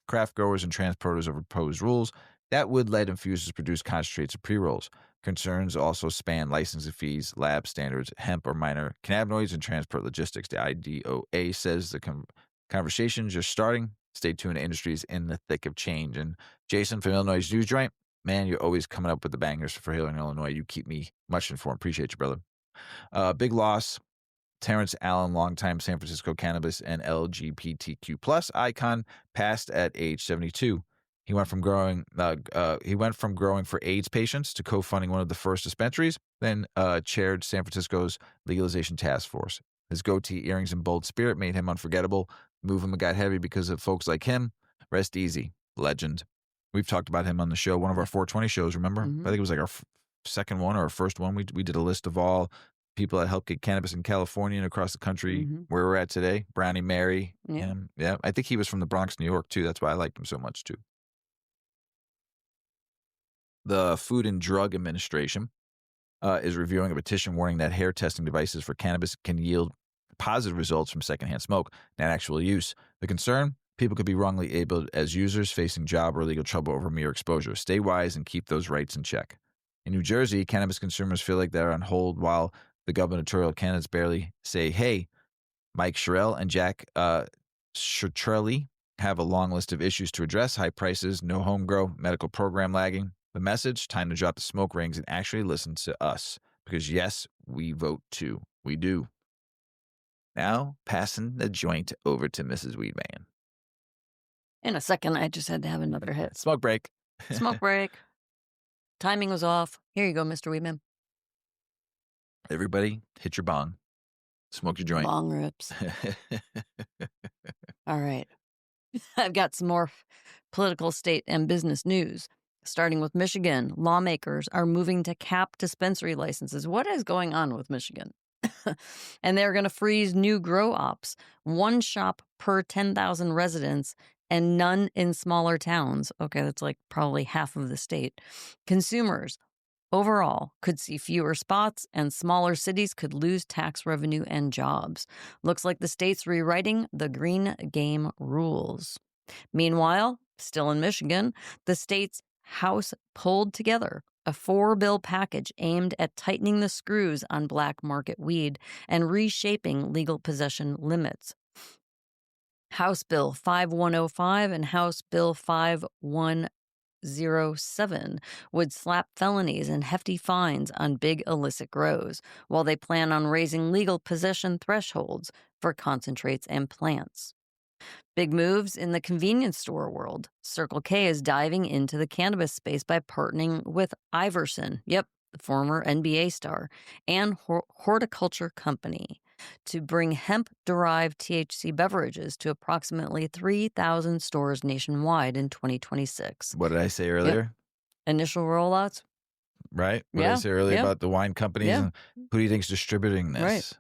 craft growers, and transporters over proposed rules that would let infusers produce concentrates or pre-rolls. Concerns also span licensing fees, lab standards, hemp or minor cannabinoids, and transport logistics. The IDOA says the conversations are starting. Stay tuned. The industry is in the thick of change. And Jason from Illinois News Joint, man, you're always coming up with the bangers for here in Illinois. You keep me much informed. Appreciate you, brother. Big loss. Terrence Allen, longtime San Francisco cannabis and LGBTQ plus icon, passed at age 72. He went from growing for AIDS patients to co-funding one of the first dispensaries, then chaired San Francisco's legalization task force. His goatee, earrings, and bold spirit made him unforgettable. Movement got heavy because of folks like him. Rest easy, legend. We've talked about him on the show, one of our 420 shows, remember? Mhm. I think it was like our second one or our first one. We did a list of all people that helped get cannabis in California and across the country where we're at today. Brownie Mary. Yeah. Yeah. I think he was from the Bronx, New York, too. That's why I liked him so much, too. The Food and Drug Administration is reviewing a petition warning that hair testing devices for cannabis can yield positive results from secondhand smoke, not actual use. The concern? People could be wrongly labeled as users facing job or legal trouble over mere exposure. Stay wise and keep those rights in check. In New Jersey, cannabis consumers feel like they're on hold while the gubernatorial candidates barely say, hey. Mike Sherrill and Jack Citrelli have a long list of issues to address: high prices, no home grow, medical program lagging. The message: time to drop the smoke rings and actually listen to us. Because yes, we vote too. We do. Now, passing the joint over to Mrs. Weedman. In a second, I just had to have another hit. Smoke break. Smoke break. Timing was off. Here you go, Mr. Weedman. Everybody, hit your bong. Smoke your joint. Bong rips. All right. I've got some more political, state, and business news. Starting with Michigan, lawmakers are moving to cap dispensary licenses. What is going on with Michigan? And they're going to freeze new grow ops, one shop per 10,000 residents and none in smaller towns. Okay, that's like probably half of the state. Consumers overall could see fewer spots, and smaller cities could lose tax revenue and jobs. Looks like the state's rewriting the green game rules. Meanwhile, still in Michigan, the state's House pulled together a 4-bill package aimed at tightening the screws on black market weed and reshaping legal possession limits. House Bill 5105 and House Bill 5107 would slap felonies and hefty fines on big illicit grows, while they plan on raising legal possession thresholds for concentrates and plants. Big moves in the convenience store world. Circle K is diving into the cannabis space by partnering with Iverson, the former NBA star, and horticulture company to bring hemp-derived THC beverages to approximately 3,000 stores nationwide in 2026. What did I say earlier? Initial rollouts. Right? What did I say earlier about the wine companies? Yeah. And who do you think's distributing this? Right.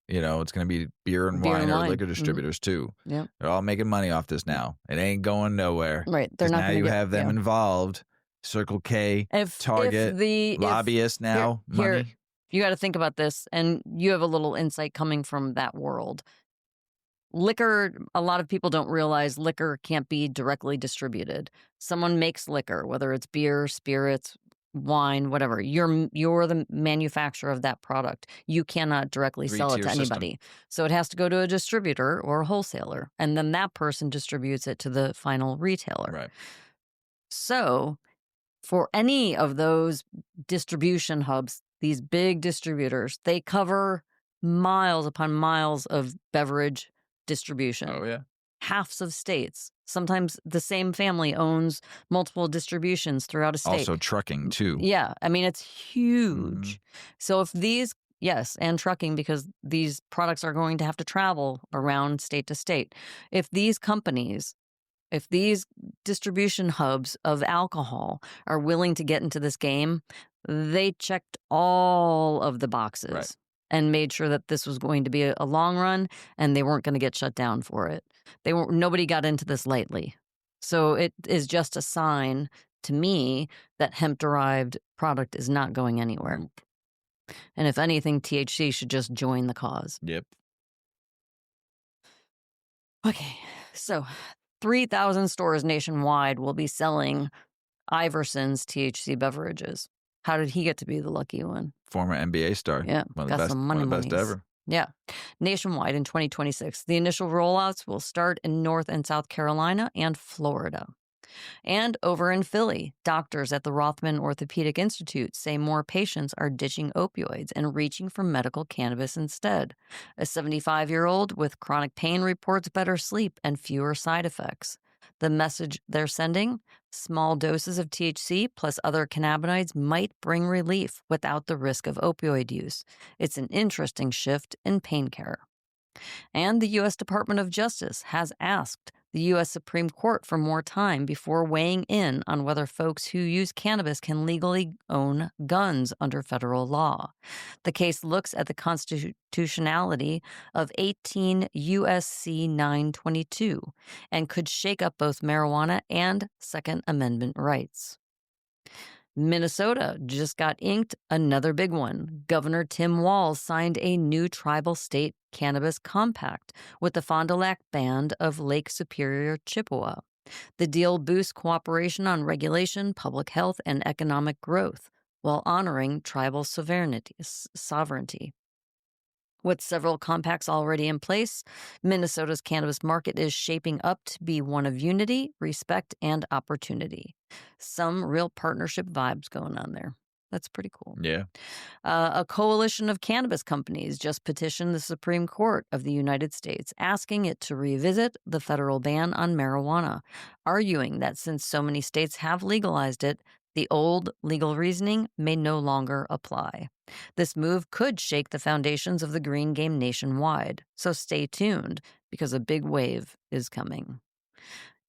You know, it's going to be beer and wine or liquor distributors too. Yeah. They're all making money off this now. It ain't going nowhere. Right. They're not now you have them involved. Circle K, Target, lobbyists now, money. You got to think about this, and you have a little insight coming from that world. Liquor, a lot of people don't realize liquor can't be directly distributed. Someone makes liquor, whether it's beer, spirits, wine, whatever. You're the manufacturer of that product. You cannot directly sell it to anybody. So it has to go to a distributor or a wholesaler, and then that person distributes it to the final retailer. Right. So for any of those distribution hubs, these big distributors, they cover miles upon miles of beverage distribution. Oh, yeah. Halves of states. Sometimes the same family owns multiple distributions throughout a state. Also trucking, too. Yeah. I mean, it's huge. So if these, and trucking, because these products are going to have to travel around state to state. If these companies, if these distribution hubs of alcohol are willing to get into this game, they checked all of the boxes and made sure that this was going to be a long run and they weren't going to get shut down for it. Nobody got into this lightly. So it is just a sign to me that hemp-derived product is not going anywhere. And if anything, THC should just join the cause. Yep. Okay, so 3,000 stores nationwide will be selling Iverson's THC beverages. How did he get to be the lucky one? Former NBA star. Yeah, one got of the some money, one of the best ever. Yeah. Nationwide in 2026. The initial rollouts will start in North and South Carolina and Florida. And over in Philly, doctors at the Rothman Orthopedic Institute say more patients are ditching opioids and reaching for medical cannabis instead. A 75-year-old with chronic pain reports better sleep and fewer side effects. The message they're sending? Small doses of THC plus other cannabinoids might bring relief without the risk of opioid use. It's an interesting shift in pain care. And the U.S. Department of Justice has asked the U.S. Supreme Court for more time before weighing in on whether folks who use cannabis can legally own guns under federal law. The case looks at the constitutionality of 18 U.S.C. 922 and could shake up both marijuana and Second Amendment rights. Minnesota just got inked another big one. Governor Tim Walz signed a new tribal state cannabis compact with the Fond du Lac Band of Lake Superior, Chippewa. The deal boosts cooperation on regulation, public health, and economic growth while honoring tribal sovereignty. With several compacts already in place, Minnesota's cannabis market is shaping up to be one of unity, respect, and opportunity. Some real partnership vibes going on there. That's pretty cool. Yeah. A coalition of cannabis companies just petitioned the Supreme Court of the United States, asking it to revisit the federal ban on marijuana, arguing that since so many states have legalized it, The old legal reasoning may no longer apply. This move could shake the foundations of the green game nationwide, so stay tuned because a big wave is coming.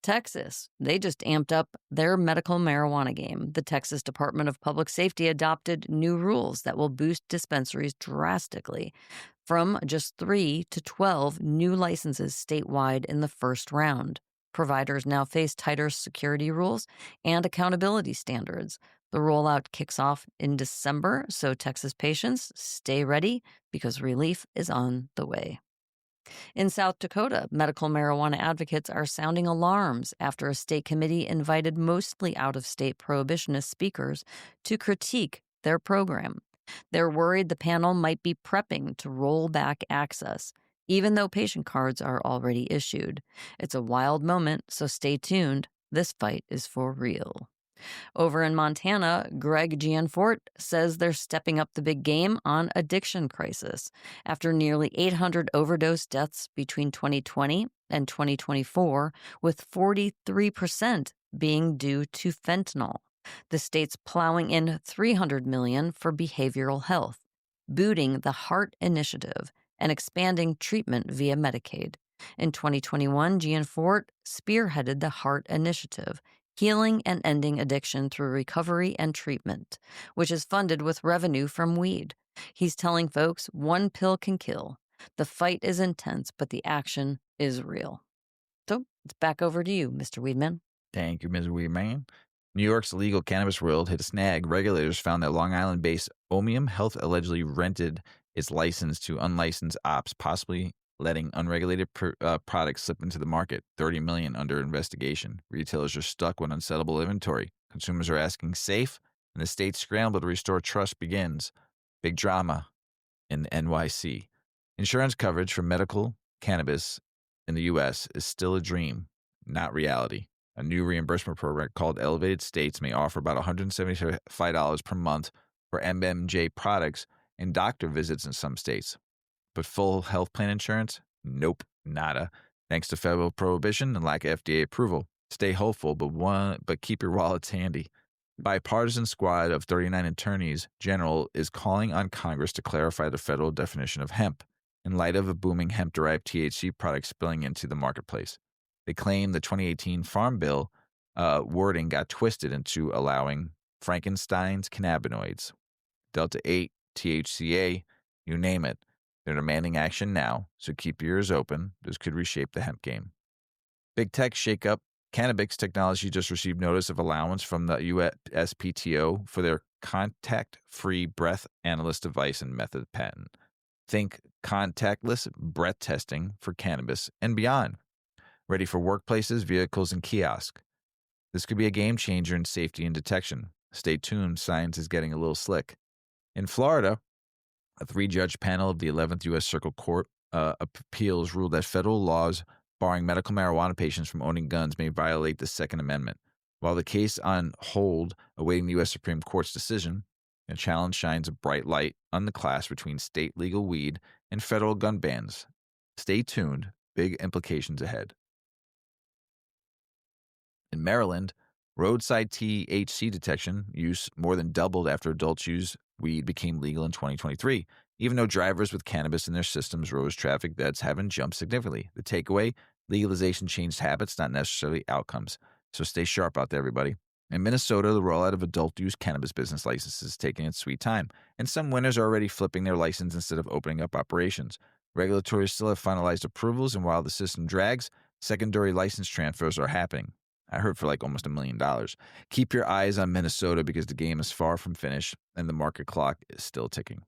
Texas, they just amped up their medical marijuana game. The Texas Department of Public Safety adopted new rules that will boost dispensaries drastically, from just 3 to 12 new licenses statewide in the first round. Providers now face tighter security rules and accountability standards. The rollout kicks off in December, so Texas patients stay ready because relief is on the way. In South Dakota, medical marijuana advocates are sounding alarms after a state committee invited mostly out-of-state prohibitionist speakers to critique their program. They're worried the panel might be prepping to roll back access, even though patient cards are already issued. It's a wild moment, so stay tuned. This fight is for real. Over in Montana, Greg Gianfort says they're stepping up the big game on addiction crisis. After nearly 800 overdose deaths between 2020 and 2024, with 43% being due to fentanyl. The state's plowing in $300 million for behavioral health, booting the Heart Initiative, and expanding treatment via Medicaid. In 2021, Gianfort spearheaded the Heart Initiative, healing and ending addiction through recovery and treatment, which is funded with revenue from weed. He's telling folks one pill can kill. The fight is intense, but the action is real. So it's back over to you, Mr. Weedman. Thank you, Mrs Weedman. New York's illegal cannabis world hit a snag. Regulators found that Long Island-based Omium Health allegedly rented its license to unlicensed ops, possibly letting unregulated products slip into the market. $30 million under investigation. Retailers are stuck with unsellable inventory. Consumers are asking safe, and the state's scramble to restore trust begins. Big drama in the NYC. Insurance coverage for medical cannabis in the U.S. is still a dream, not reality. A new reimbursement program called Elevated States may offer about $175 per month for MMJ products and doctor visits in some states. But full health plan insurance? Nope, nada. Thanks to federal prohibition and lack of FDA approval. Stay hopeful, but keep your wallets handy. Bipartisan squad of 39 attorneys general is calling on Congress to clarify the federal definition of hemp in light of a booming hemp-derived THC product spilling into the marketplace. They claim the 2018 Farm Bill wording got twisted into allowing Frankenstein's cannabinoids, Delta-8, THCA, you name it. They're demanding action now, so keep your ears open. This could reshape the hemp game. Big tech shakeup. Cannabis Technology just received notice of allowance from the USPTO for their contact-free breath analyst device and method patent. Think contactless breath testing for cannabis and beyond. Ready for workplaces, vehicles, and kiosks. This could be a game changer in safety and detection. Stay tuned, science is getting a little slick. In Florida, a 3-judge panel of the 11th U.S. Circuit Court of Appeals ruled that federal laws barring medical marijuana patients from owning guns may violate the Second Amendment. While the case on hold awaiting the U.S. Supreme Court's decision, the challenge shines a bright light on the clash between state legal weed and federal gun bans. Stay tuned, big implications ahead. In Maryland, roadside THC detection use more than doubled after adults use weed became legal in 2023. Even though drivers with cannabis in their systems rose, traffic deaths haven't jumped significantly. The takeaway, legalization changed habits, not necessarily outcomes. So stay sharp out there, everybody. In Minnesota, the rollout of adult-use cannabis business licenses is taking its sweet time, and some winners are already flipping their license instead of opening up operations. Regulators still have finalized approvals, and while the system drags, secondary license transfers are happening. I heard for like almost $1 million. Keep your eyes on Minnesota because the game is far from finished and the market clock is still ticking.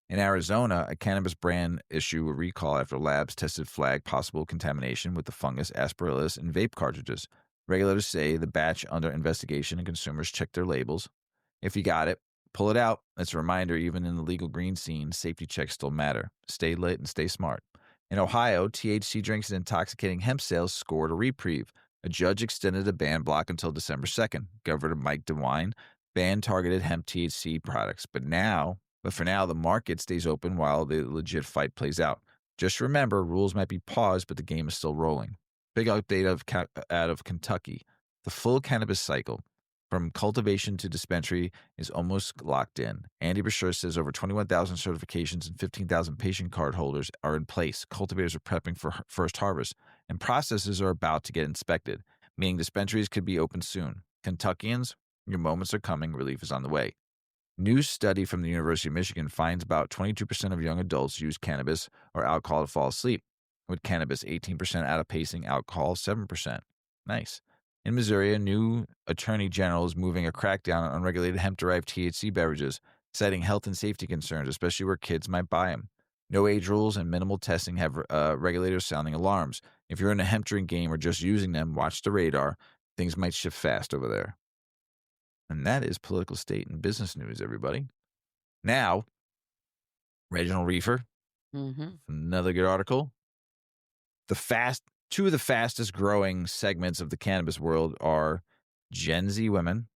In Arizona, a cannabis brand issued a recall after labs tested flagged possible contamination with the fungus Aspergillus in vape cartridges. Regulators say the batch under investigation and consumers check their labels. If you got it, pull it out. It's a reminder, even in the legal green scene, safety checks still matter. Stay lit and stay smart. In Ohio, THC drinks and intoxicating hemp sales scored a reprieve. A judge extended a ban block until December 2nd. Governor Mike DeWine banned targeted hemp THC products. But for now, the market stays open while the legit fight plays out. Just remember, rules might be paused, but the game is still rolling. Big update out of Kentucky. The full cannabis cycle, from cultivation to dispensary is almost locked in. Andy Brasher says over 21,000 certifications and 15,000 patient card holders are in place. Cultivators are prepping for first harvest, and processors are about to get inspected, meaning dispensaries could be open soon. Kentuckians, your moments are coming. Relief is on the way. New study from the University of Michigan finds about 22% of young adults use cannabis or alcohol to fall asleep. With cannabis, 18% out of pacing, alcohol, 7%. Nice. In Missouri, a new attorney general is moving a crackdown on unregulated hemp-derived THC beverages, citing health and safety concerns, especially where kids might buy them. No age rules and minimal testing have regulators sounding alarms. If you're in a hemp drink game or just using them, watch the radar. Things might shift fast over there. And that is political, state, and business news, everybody. Now, Reginald Reefer, another good article. Two of the fastest growing segments of the cannabis world are Gen Z women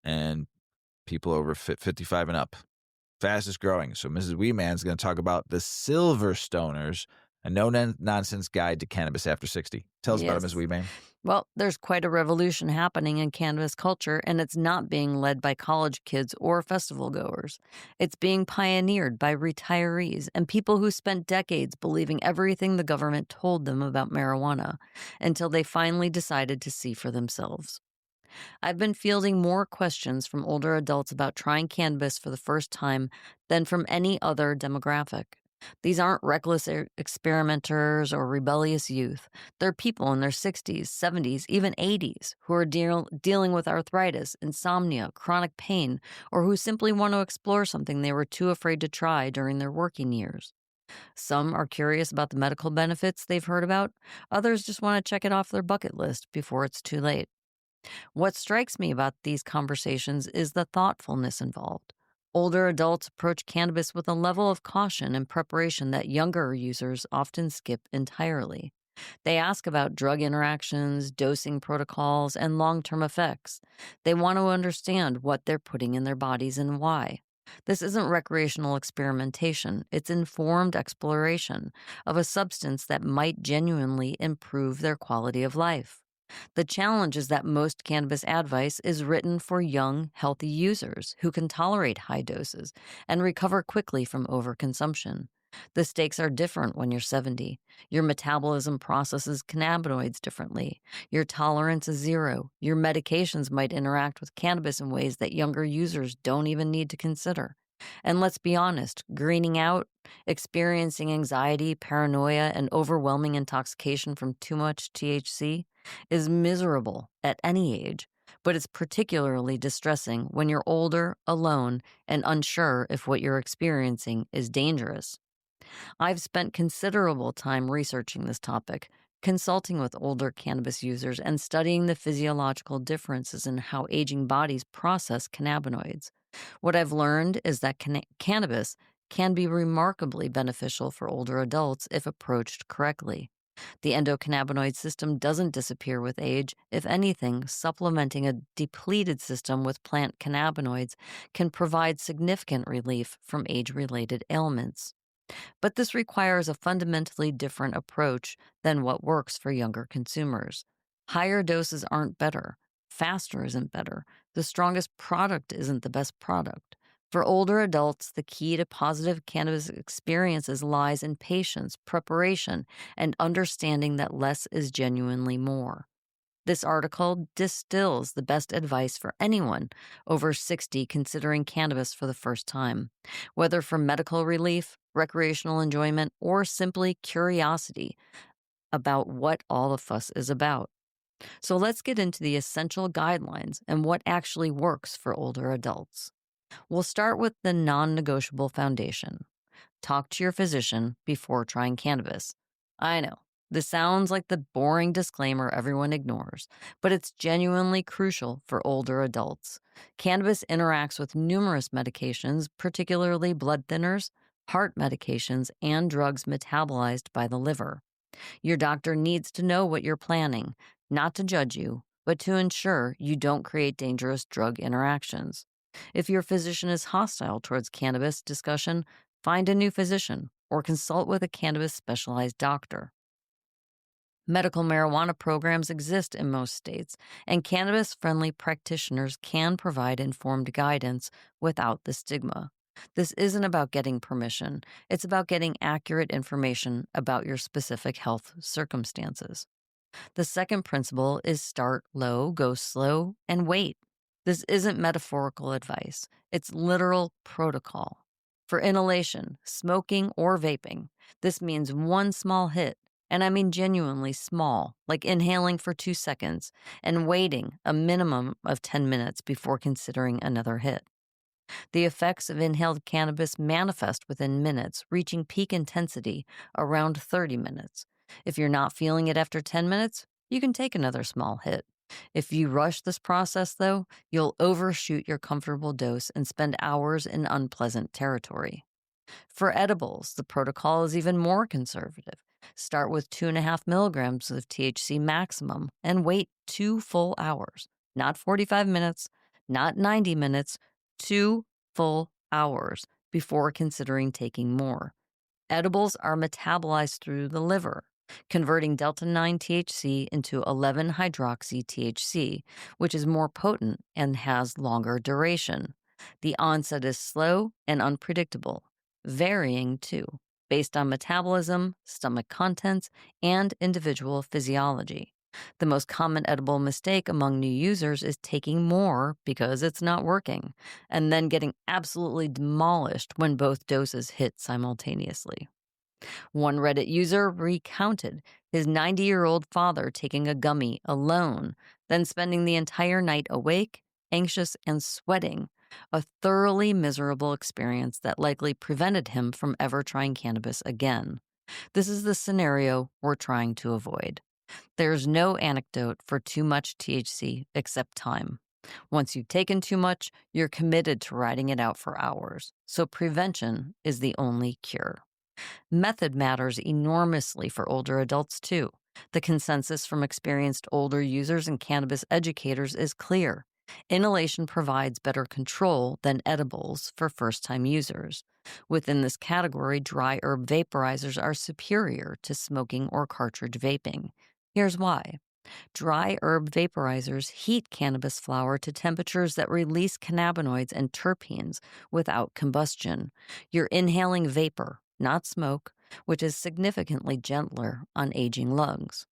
and people over 55 and up. Fastest growing. So Mrs. Weedman is going to talk about the Silver Stoners, a no-nonsense guide to cannabis after 60. Tell us about it, Ms. Weedman. Well, there's quite a revolution happening in cannabis culture, and it's not being led by college kids or festival goers. It's being pioneered by retirees and people who spent decades believing everything the government told them about marijuana until they finally decided to see for themselves. I've been fielding more questions from older adults about trying cannabis for the first time than from any other demographic. These aren't reckless experimenters or rebellious youth. They're people in their 60s, 70s, even 80s who are dealing with arthritis, insomnia, chronic pain, or who simply want to explore something they were too afraid to try during their working years. Some are curious about the medical benefits they've heard about. Others just want to check it off their bucket list before it's too late. What strikes me about these conversations is the thoughtfulness involved. Older adults approach cannabis with a level of caution and preparation that younger users often skip entirely. They ask about drug interactions, dosing protocols, and long-term effects. They want to understand what they're putting in their bodies and why. This isn't recreational experimentation. It's informed exploration of a substance that might genuinely improve their quality of life. The challenge is that most cannabis advice is written for young, healthy users who can tolerate high doses and recover quickly from overconsumption. The stakes are different when you're 70. Your metabolism processes cannabinoids differently. Your tolerance is zero. Your medications might interact with cannabis in ways that younger users don't even need to consider. And let's be honest, greening out, experiencing anxiety, paranoia, and overwhelming intoxication from too much THC is miserable at any age, but it's particularly distressing when you're older, alone, and unsure if what you're experiencing is dangerous. I've spent considerable time researching this topic, consulting with older cannabis users, and studying the physiological differences in how aging bodies process cannabinoids. What I've learned is that cannabis can be remarkably beneficial for older adults if approached correctly. The endocannabinoid system doesn't disappear with age. If anything, supplementing a depleted system with plant cannabinoids can provide significant relief from age-related ailments. But this requires a fundamentally different approach than what works for younger consumers. Higher doses aren't better. Faster isn't better. The strongest product isn't the best product. For older adults, the key to positive cannabis experiences lies in patience, preparation, and understanding that less is genuinely more. This article distills the best advice for anyone over 60 considering cannabis for the first time, whether for medical relief, recreational enjoyment, or simply curiosity about what all the fuss is about. So let's get into the essential guidelines and what actually works for older adults. We'll start with the non-negotiable foundation. Talk to your physician before trying cannabis. I know, this sounds like the boring disclaimer everyone ignores, but it's genuinely crucial for older adults. Cannabis interacts with numerous medications, particularly blood thinners, heart medications, and drugs metabolized by the liver. Your doctor needs to know what you're planning, not to judge you, but to ensure you don't create dangerous drug interactions. If your physician is hostile towards cannabis discussion, find a new physician or consult with a cannabis specialized doctor. Medical marijuana programs exist in most states, and cannabis friendly practitioners can provide informed guidance without the stigma. This isn't about getting permission, it's about getting accurate information about your specific health circumstances. The second principle is start low, go slow, and wait. This isn't metaphorical advice, it's literal protocol. For inhalation, smoking, or vaping, this means one small hit, and I mean genuinely small, like inhaling for 2 seconds and waiting a minimum of 10 minutes before considering another hit. The effects of inhaled cannabis manifest within minutes, reaching peak intensity around 30 minutes. If you're not feeling it after 10 minutes, you can take another small hit. If you rush this process, though, you'll overshoot your comfortable dose and spend hours in unpleasant territory. For edibles, the protocol is even more conservative. Start with 2.5 milligrams of THC maximum and wait 2 full hours, not 45 minutes, not 90 minutes, 2 full hours before considering taking more. Edibles are metabolized through the liver, converting delta 9 THC into 11 hydroxy THC, which is more potent and has longer duration. The onset is slow and unpredictable, varying too, based on metabolism, stomach contents, and individual physiology. The most common edible mistake among new users is taking more because it's not working, and then getting absolutely demolished when both doses hit simultaneously. One Reddit user recounted his 90-year-old father taking a gummy alone, then spending the entire night awake, anxious, and sweating, a thoroughly miserable experience that likely prevented him from ever trying cannabis again. This is the scenario we're trying to avoid. There's no antidote for too much THC except time. Once you've taken too much, you're committed to riding it out for hours. So prevention is the only cure. Method matters enormously for older adults, too. The consensus from experienced older users and cannabis educators is clear. Inhalation provides better control than edibles for first-time users. Within this category, dry herb vaporizers are superior to smoking or cartridge vaping. Here's why. Dry herb vaporizers heat cannabis flower to temperatures that release cannabinoids and terpenes without combustion. You're inhaling vapor, not smoke, which is significantly gentler on aging lungs.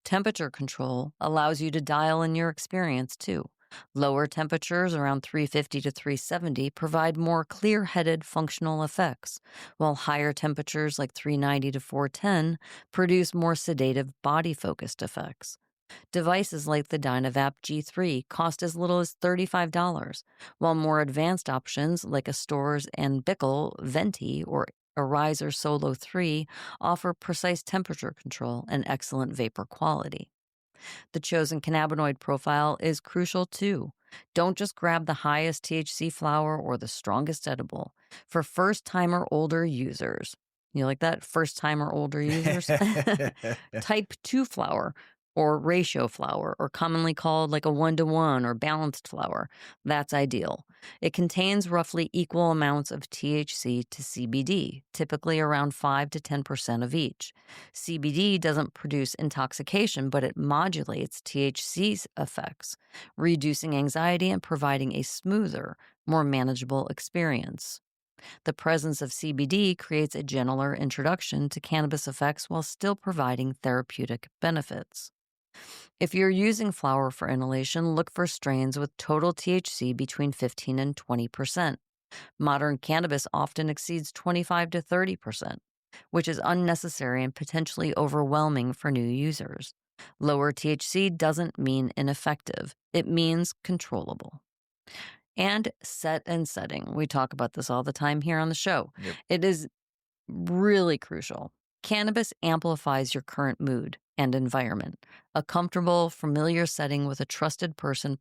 Temperature control allows you to dial in your experience, too. Lower temperatures, around 350 to 370, provide more clear-headed functional effects, while higher temperatures, like 390 to 410, produce more sedative body-focused effects. Devices like the Dynavap G3 cost as little as $35, while more advanced options like a Storz and Bickel Venti or a Riser Solo 3 offer precise temperature control and excellent vapor quality. The chosen cannabinoid profile is crucial too. Don't just grab the highest THC flower or the strongest edible. For first-time or older users, you like that? First-time or older users? Type 2 flower or ratio flower, or commonly called like a 1-to-1 or balanced flower. That's ideal. It contains roughly equal amounts of THC to CBD, typically around 5 to 10% of each. CBD doesn't produce intoxication, but it modulates THC's effects, reducing anxiety and providing a smoother, more manageable experience. The presence of CBD creates a gentler introduction to cannabis effects while still providing therapeutic benefits. If you're using flower for inhalation, look for strains with total THC between 15 and 20%. Modern cannabis often exceeds 25 to 30%, which is unnecessary and potentially overwhelming for new users. Lower THC doesn't mean ineffective, it means controllable. And set and setting. We talk about this all the time here on the show. Yep. It is really crucial. Cannabis amplifies your current mood and environment. A comfortable, familiar setting with a trusted person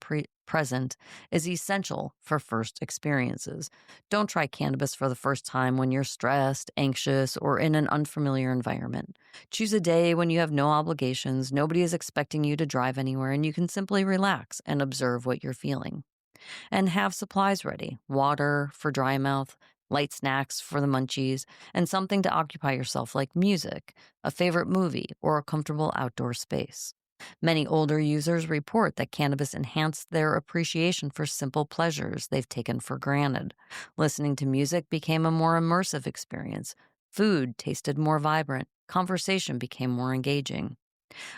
present is essential for first experiences. Don't try cannabis for the first time when you're stressed, anxious, or in an unfamiliar environment. Choose a day when you have no obligations, nobody is expecting you to drive anywhere, and you can simply relax and observe what you're feeling. And have supplies ready: water for dry mouth, light snacks for the munchies, and something to occupy yourself like music, a favorite movie, or a comfortable outdoor space. Many older users report that cannabis enhanced their appreciation for simple pleasures they've taken for granted. Listening to music became a more immersive experience. Food tasted more vibrant. Conversation became more engaging.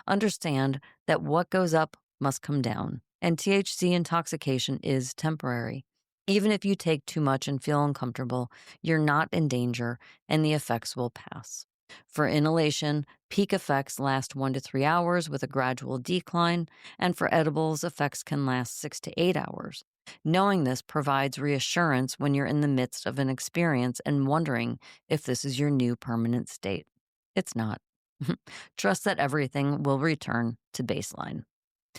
Understand that what goes up must come down, and THC intoxication is temporary. Even if you take too much and feel uncomfortable, you're not in danger, and the effects will pass. For inhalation, peak effects last 1 to 3 hours with a gradual decline, and for edibles, effects can last 6 to 8 hours. Knowing this provides reassurance when you're in the midst of an experience and wondering if this is your new permanent state. It's not. Trust that everything will return to baseline.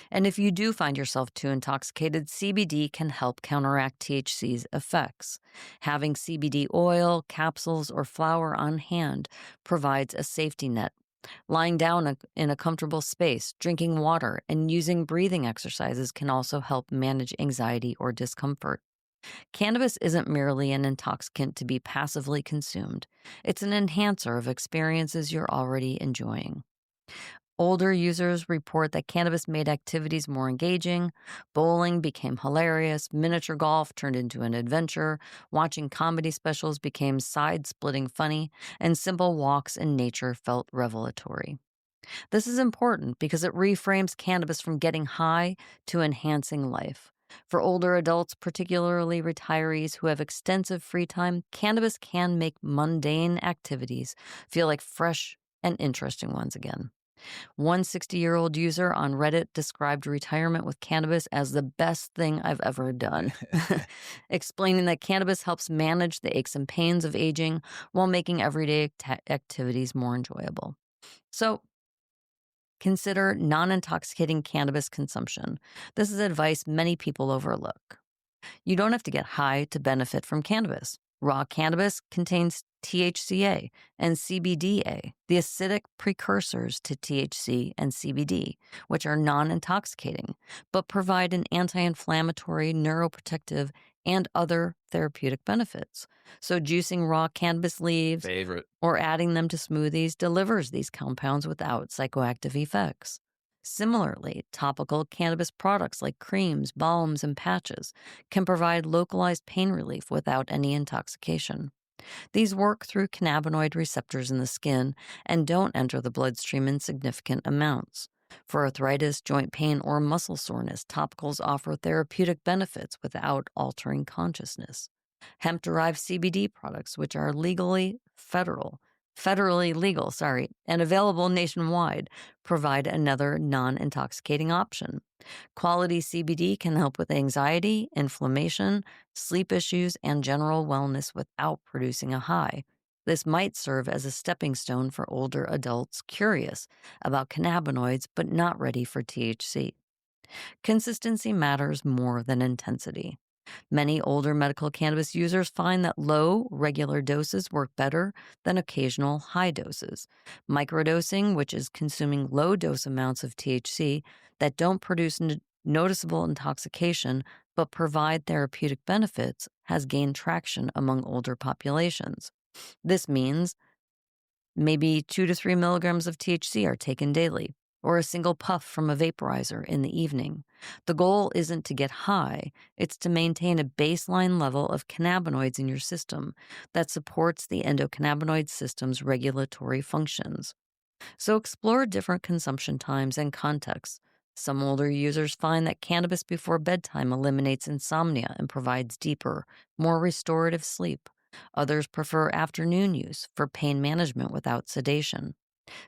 And if you do find yourself too intoxicated, CBD can help counteract THC's effects. Having CBD oil, capsules, or flower on hand provides a safety net. Lying down in a comfortable space, drinking water, and using breathing exercises can also help manage anxiety or discomfort. Cannabis isn't merely an intoxicant to be passively consumed. It's an enhancer of experiences you're already enjoying. Older users report that cannabis made activities more engaging. Bowling became hilarious. Miniature golf turned into an adventure. Watching comedy specials became side-splitting funny. And simple walks in nature felt revelatory. This is important because it reframes cannabis from getting high to enhancing life. For older adults, particularly retirees who have extensive free time, cannabis can make mundane activities feel like fresh and interesting ones again. One 60-year-old user on Reddit described retirement with cannabis as the best thing I've ever done, explaining that cannabis helps manage the aches and pains of aging while making everyday activities more enjoyable. So, consider non-intoxicating cannabis consumption. This is advice many people overlook. You don't have to get high to benefit from cannabis. Raw cannabis contains THCA and CBDA, the acidic precursors to THC and CBD, which are non-intoxicating, but provide an anti-inflammatory, neuroprotective, and other therapeutic benefits. So juicing raw cannabis leaves or adding them to smoothies delivers these compounds without psychoactive effects. Similarly, topical cannabis products like creams, balms, and patches can provide localized pain relief without any intoxication. These work through cannabinoid receptors in the skin and don't enter the bloodstream in significant amounts. For arthritis, joint pain, or muscle soreness, topicals offer therapeutic benefits without altering consciousness. Hemp-derived CBD products, which are federally legal, and available nationwide, provide another non-intoxicating option. Quality CBD can help with anxiety, inflammation, sleep issues, and general wellness without producing a high. This might serve as a stepping stone for older adults curious about cannabinoids but not ready for THC. Consistency matters more than intensity. Many older medical cannabis users find that low, regular doses work better than occasional high doses. Microdosing, which is consuming low-dose amounts of THC that don't produce noticeable intoxication but provide therapeutic benefits, has gained traction among older populations. This means maybe 2 to 3 milligrams of THC are taken daily, or a single puff from a vaporizer in the evening. The goal isn't to get high, it's to maintain a baseline level of cannabinoids in your system that supports the endocannabinoid system's regulatory functions. So explore different consumption times and contexts. Some older users find that cannabis before bedtime eliminates insomnia and provides deeper, more restorative sleep. Others prefer afternoon use for pain management without sedation.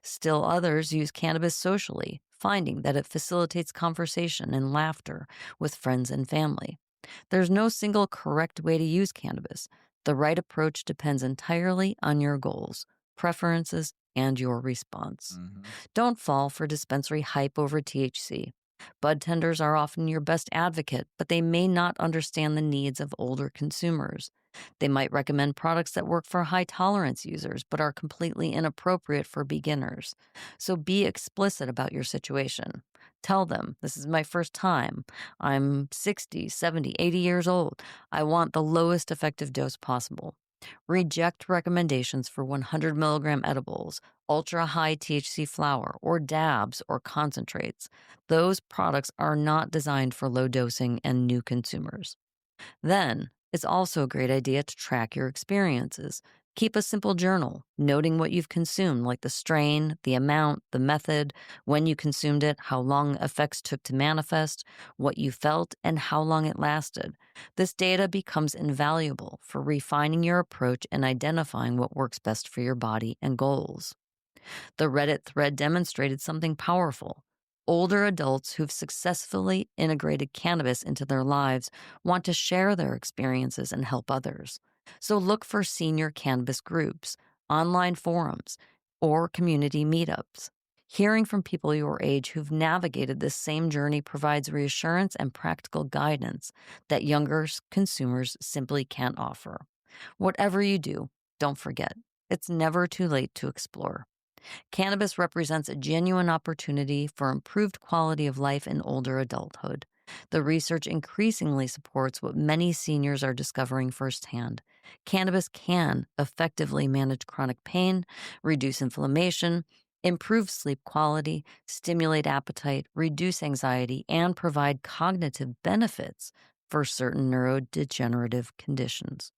Still others use cannabis socially, finding that it facilitates conversation and laughter with friends and family. There's no single correct way to use cannabis. The right approach depends entirely on your goals, preferences, and your response. Don't fall for dispensary hype over THC. Bud tenders are often your best advocate, but they may not understand the needs of older consumers. They might recommend products that work for high tolerance users, but are completely inappropriate for beginners. So be explicit about your situation. Tell them, this is my first time. I'm 60, 70, 80 years old. I want the lowest effective dose possible. Reject recommendations for 100 milligram edibles, ultra high THC flower, or dabs or concentrates. Those products are not designed for low dosing and new consumers. Then, it's also a great idea to track your experiences. Keep a simple journal, noting what you've consumed, like the strain, the amount, the method, when you consumed it, how long effects took to manifest, what you felt, and how long it lasted. This data becomes invaluable for refining your approach and identifying what works best for your body and goals. The Reddit thread demonstrated something powerful. Older adults who've successfully integrated cannabis into their lives want to share their experiences and help others. So look for senior cannabis groups, online forums, or community meetups. Hearing from people your age who've navigated this same journey provides reassurance and practical guidance that younger consumers simply can't offer. Whatever you do, don't forget, it's never too late to explore. Cannabis represents a genuine opportunity for improved quality of life in older adulthood. The research increasingly supports what many seniors are discovering firsthand. Cannabis can effectively manage chronic pain, reduce inflammation, improve sleep quality, stimulate appetite, reduce anxiety, and provide cognitive benefits for certain neurodegenerative conditions.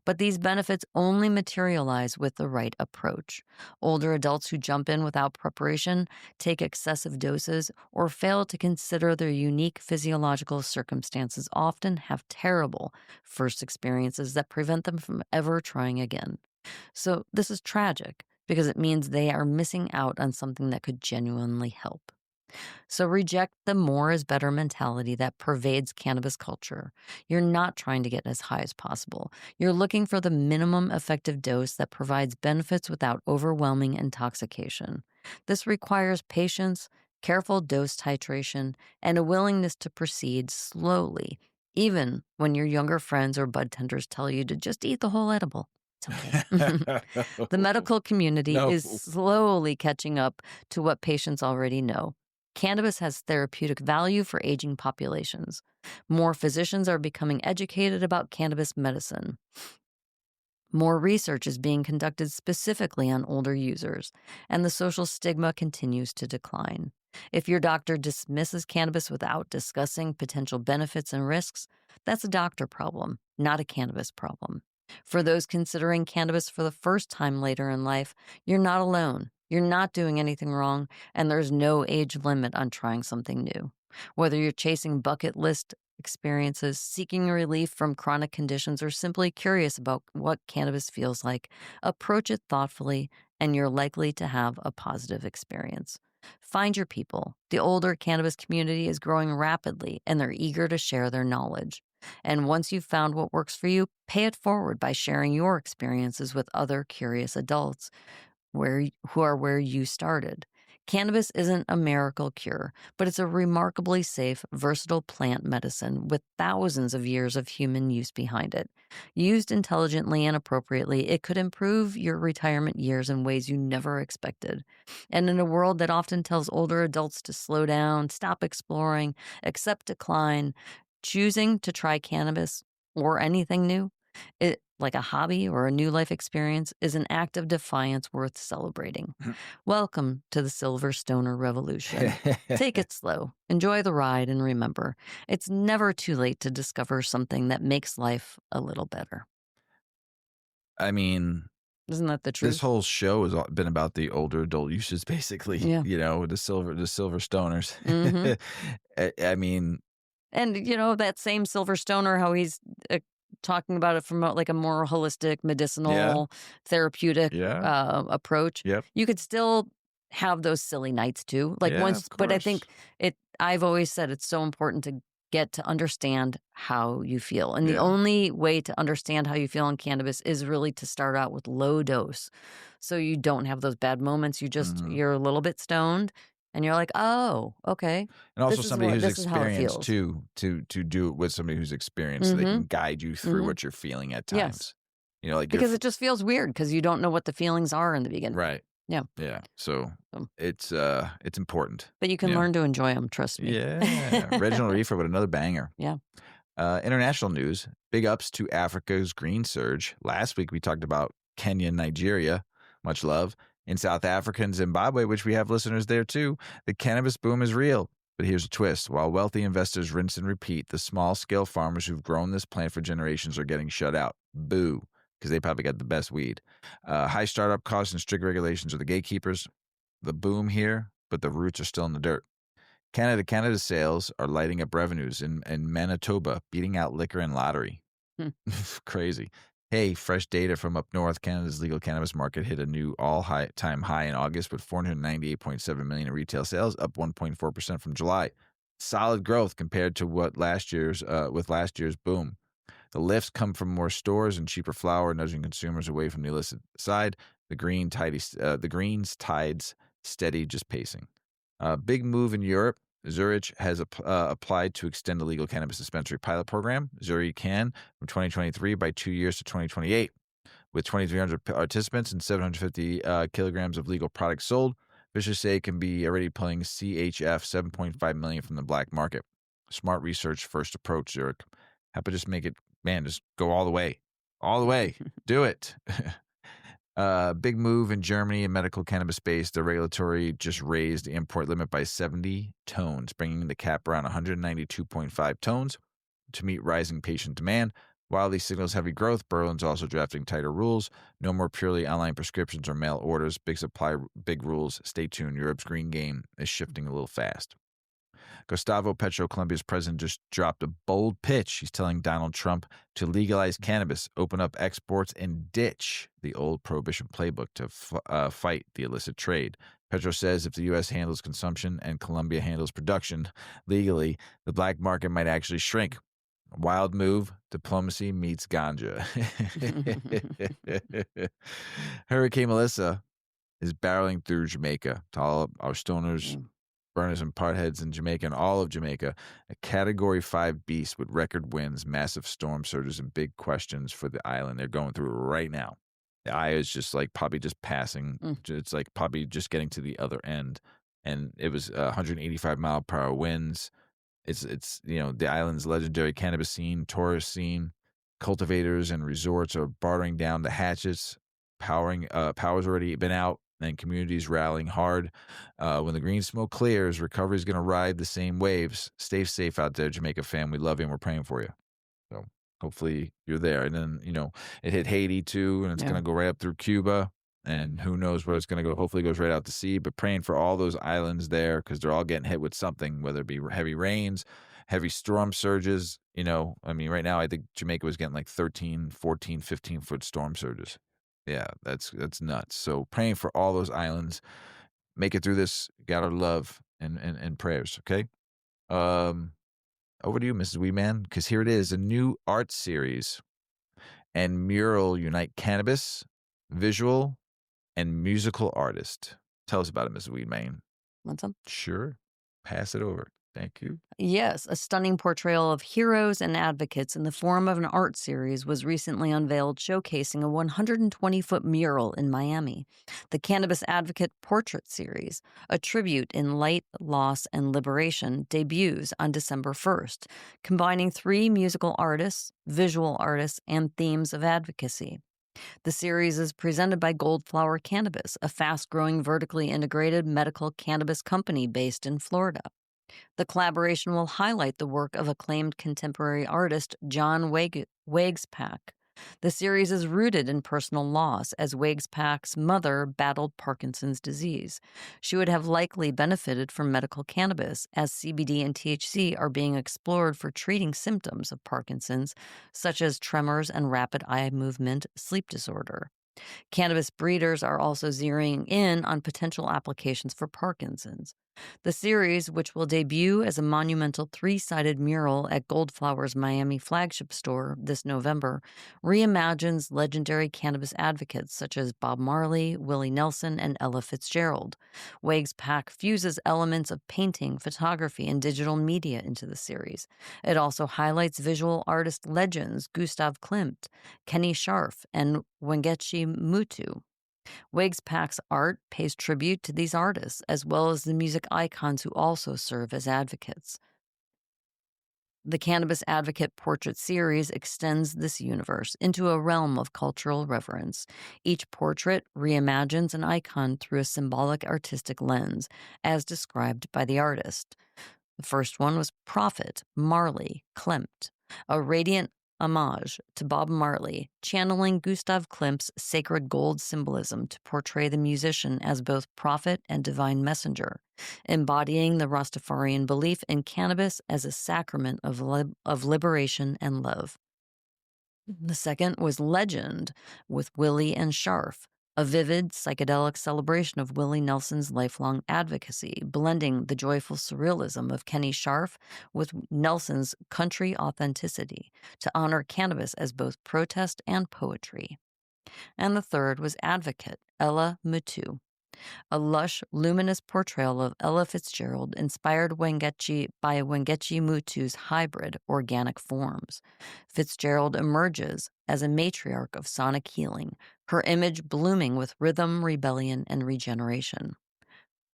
But these benefits only materialize with the right approach. Older adults who jump in without preparation, take excessive doses, or fail to consider their unique physiological circumstances often have terrible first experiences that prevent them from ever trying again. So this is tragic because it means they are missing out on something that could genuinely help. So reject the more is better mentality that pervades cannabis culture. You're not trying to get as high as possible. You're looking for the minimum effective dose that provides benefits without overwhelming intoxication. This requires patience, careful dose titration, and a willingness to proceed slowly, even when your younger friends or bud tenders tell you to just eat the whole edible. It's okay. The medical community is slowly catching up to what patients already know. Cannabis has therapeutic value for aging populations. More physicians are becoming educated about cannabis medicine. More research is being conducted specifically on older users, and the social stigma continues to decline. If your doctor dismisses cannabis without discussing potential benefits and risks, that's a doctor problem, not a cannabis problem. For those considering cannabis for the first time later in life, you're not alone. You're not doing anything wrong, and there's no age limit on trying something new. Whether you're chasing bucket list experiences, seeking relief from chronic conditions, or simply curious about what cannabis feels like, approach it thoughtfully, and you're likely to have a positive experience. Find your people. The older cannabis community is growing rapidly, and they're eager to share their knowledge. And once you've found what works for you, pay it forward by sharing your experiences with other curious adults who are where you started. Cannabis isn't a miracle cure, but it's a remarkably safe, versatile plant medicine with thousands of years of human use behind it. Used intelligently and appropriately, it could improve your retirement years in ways you never expected. And in a world that often tells older adults to slow down, stop exploring, accept decline, choosing to try cannabis or anything new, like a hobby or a new life experience, is an act of defiance worth celebrating. Welcome to the Silver Stoner Revolution. Take it slow, enjoy the ride, and remember, it's never too late to discover something that makes life a little better. I mean, isn't that the truth? This whole show has been about the older adult uses, basically. Yeah. You know, the silver stoners. Mm-hmm. I mean, and that same Silver Stoner, how he's talking about it from like a more holistic, medicinal, therapeutic approach. Yep. You could still have those silly nights too. Like but I think I've always said it's so important to get to understand how you feel. And the only way to understand how you feel on cannabis is really to start out with low dose. So you don't have those bad moments. You're a little bit stoned. And you're like, oh, okay. And also somebody who's experienced too, to do it with somebody who's experienced, so they can guide you through what you're feeling at times. Yes. You know, like because it just feels weird because you don't know what the feelings are in the beginning. Right. Yeah. Yeah. So it's important. But you can learn to enjoy them, trust me. Yeah. Reginald Reefer with another banger. Yeah. International news, big ups to Africa's green surge. Last week we talked about Kenya and Nigeria. Much love. In South Africa and Zimbabwe, which we have listeners there too, the cannabis boom is real. But here's a twist. While wealthy investors rinse and repeat, the small-scale farmers who've grown this plant for generations are getting shut out. Boo, because they probably got the best weed. High startup costs and strict regulations are the gatekeepers. The boom here, but the roots are still in the dirt. Canada sales are lighting up revenues in Manitoba, beating out liquor and lottery. Crazy. Hey, fresh data from up north. Canada's legal cannabis market hit a new all-time high in August with 498.7 million in retail sales, up 1.4% from July. Solid growth compared to what last year's boom. The lifts come from more stores and cheaper flower, nudging consumers away from the illicit side. The greens tides steady, just pacing. Big move in Europe. Zurich has applied to extend the legal cannabis dispensary pilot program. Zurich can from 2023 by 2 years to 2028. With 2,300 participants and 750 kilograms of legal products sold, officials say it can be already pulling CHF 7.5 million from the black market. Smart research first approach, Zurich. How about just make it, man, just go all the way. All the way. Do it. Big move in Germany in medical cannabis space. The regulatory just raised the import limit by 70 tones, bringing the cap around 192.5 tones to meet rising patient demand. While these signals heavy growth, Berlin's also drafting tighter rules. No more purely online prescriptions or mail orders. Big supply, big rules. Stay tuned. Europe's green game is shifting a little fast. Gustavo Petro, Colombia's president, just dropped a bold pitch. He's telling Donald Trump to legalize cannabis, open up exports, and ditch the old prohibition playbook to fight the illicit trade. Petro says if the U.S. handles consumption and Colombia handles production legally, the black market might actually shrink. Wild move. Diplomacy meets ganja. Hurricane Melissa is barreling through Jamaica. To all our stoners, burners, and potheads in Jamaica and all of Jamaica, a Category 5 beast with record winds, massive storm surges, and big questions for the island. They're going through it right now. The eye is just like probably just passing. It's like probably just getting to the other end. And it was 185-mile-per-hour winds. It's the island's legendary cannabis scene, tourist scene. Cultivators and resorts are bartering down the hatches. Power's already been out, and communities rallying hard. When the green smoke clears, recovery is going to ride the same waves. Stay safe out there, Jamaica fam. We love you and we're praying for you. So hopefully you're there. And then, it hit Haiti too, and it's going to go right up through Cuba. And who knows where it's going to go. Hopefully it goes right out to sea. But praying for all those islands there because they're all getting hit with something, whether it be heavy rains, heavy storm surges. Right now I think Jamaica was getting like 13, 14, 15-foot storm surges. Yeah, that's nuts. So praying for all those islands. Make it through this. Got our love and prayers, okay? Over to you, Mrs. Weedman, because here it is, a new art series and mural unite cannabis, visual, and musical artist. Tell us about it, Mrs. Weedman. Want some? Sure. Pass it over. Thank you. Yes, a stunning portrayal of heroes and advocates in the form of an art series was recently unveiled, showcasing a 120-foot mural in Miami. The Cannabis Advocate Portrait Series, a tribute in light, loss, and liberation, debuts on December 1st, combining 3 musical artists, visual artists, and themes of advocacy. The series is presented by Goldflower Cannabis, a fast-growing vertically integrated medical cannabis company based in Florida. The collaboration will highlight the work of acclaimed contemporary artist John Wagespack. The series is rooted in personal loss, as Wagespack's mother battled Parkinson's disease. She would have likely benefited from medical cannabis, as CBD and THC are being explored for treating symptoms of Parkinson's, such as tremors and rapid eye movement sleep disorder. Cannabis breeders are also zeroing in on potential applications for Parkinson's. The series, which will debut as a monumental 3-sided mural at Goldflower's Miami flagship store this November, reimagines legendary cannabis advocates such as Bob Marley, Willie Nelson, and Ella Fitzgerald. Wagespack fuses elements of painting, photography, and digital media into the series. It also highlights visual artist legends Gustav Klimt, Kenny Scharf, and Wengechi Mutu. Wagespack's art pays tribute to these artists, as well as the music icons who also serve as advocates. The Cannabis Advocate Portrait Series extends this universe into a realm of cultural reverence. Each portrait reimagines an icon through a symbolic artistic lens, as described by the artist. The first one was Prophet Marley Klimt, a radiant homage to Bob Marley, channeling Gustav Klimt's sacred gold symbolism to portray the musician as both prophet and divine messenger, embodying the Rastafarian belief in cannabis as a sacrament of liberation and love. The second was Legend with Willie and Sharf, a vivid, psychedelic celebration of Willie Nelson's lifelong advocacy, blending the joyful surrealism of Kenny Sharf with Nelson's country authenticity to honor cannabis as both protest and poetry. And the third was Advocate, Ella Mutu, a lush, luminous portrayal of Ella Fitzgerald inspired by Wengechi Mutu's hybrid organic forms. Fitzgerald emerges as a matriarch of sonic healing, her image blooming with rhythm, rebellion, and regeneration.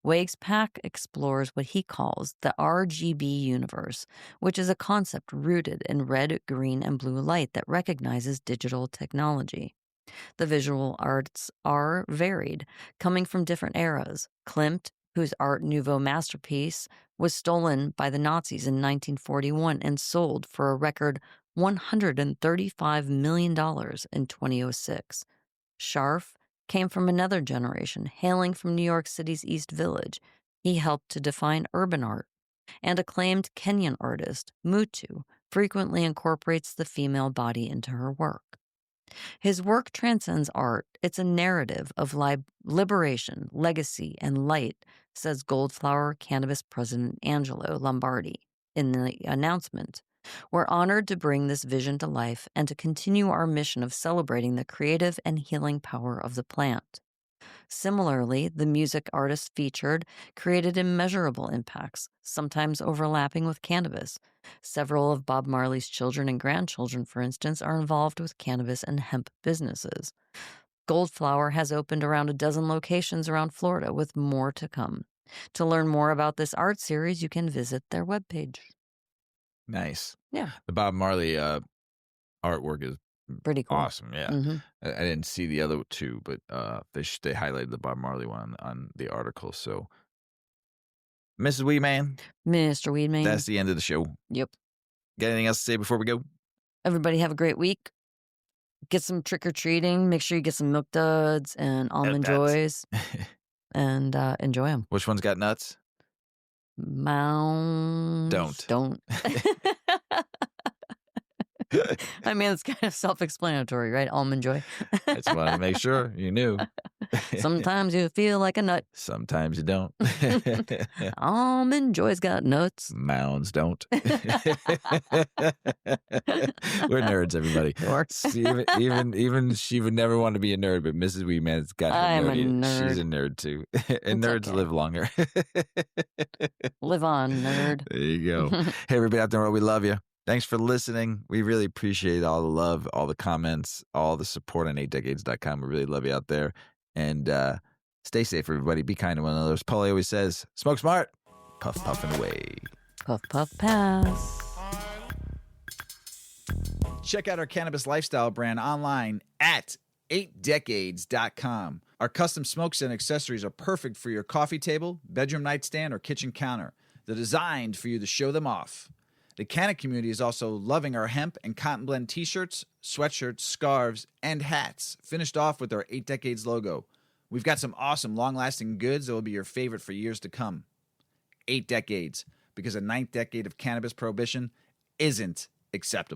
Wake's Pack explores what he calls the RGB universe, which is a concept rooted in red, green, and blue light that recognizes digital technology. The visual arts are varied, coming from different eras. Klimt, whose Art Nouveau masterpiece was stolen by the Nazis in 1941 and sold for a record $135 million in 2006. Sharf came from another generation, hailing from New York City's East Village. He helped to define urban art. And acclaimed Kenyan artist Mutu frequently incorporates the female body into her work. His work transcends art. It's a narrative of liberation, legacy, and light, says Goldflower Cannabis President Angelo Lombardi in the announcement. We're honored to bring this vision to life and to continue our mission of celebrating the creative and healing power of the plant. Similarly, the music artists featured created immeasurable impacts, sometimes overlapping with cannabis. Several of Bob Marley's children and grandchildren, for instance, are involved with cannabis and hemp businesses. Goldflower has opened around a dozen locations around Florida, with more to come. To learn more about this art series, you can visit their webpage. Nice. Yeah. The Bob Marley artwork is pretty cool. Awesome, yeah. Mm-hmm. I didn't see the other two, but they highlighted the Bob Marley one on the article. So, Mrs. Weedman, Mr. Weedman. That's the end of the show. Yep. Got anything else to say before we go? Everybody have a great week. Get some trick-or-treating. Make sure you get some Milk Duds and Almond Joys and enjoy them. Which one's got nuts? Mounds. Don't. I mean, it's kind of self-explanatory, right? Almond Joy. I just wanted to make sure you knew. Sometimes you feel like a nut. Sometimes you don't. Almond Joy's got nuts. Mounds don't. We're nerds, everybody. Even she would never want to be a nerd, but Mrs. Weedman's got her I'm nerdy. a nerd. She's a nerd too. And nerds live longer. Live on, nerd. There you go. Hey, everybody out there, we love you. Thanks for listening. We really appreciate all the love, all the comments, all the support on 8decades.com. We really love you out there. And stay safe, everybody. Be kind to one another. As Paulie always says, smoke smart, puff, puff, and away. Puff, puff, pass. Check out our cannabis lifestyle brand online at 8decades.com. Our custom smokes and accessories are perfect for your coffee table, bedroom nightstand, or kitchen counter. They're designed for you to show them off. The Canna community is also loving our hemp and cotton blend t-shirts, sweatshirts, scarves, and hats, finished off with our 8 Decades logo. We've got some awesome, long-lasting goods that will be your favorite for years to come. 8 Decades, because a 9th decade of cannabis prohibition isn't acceptable.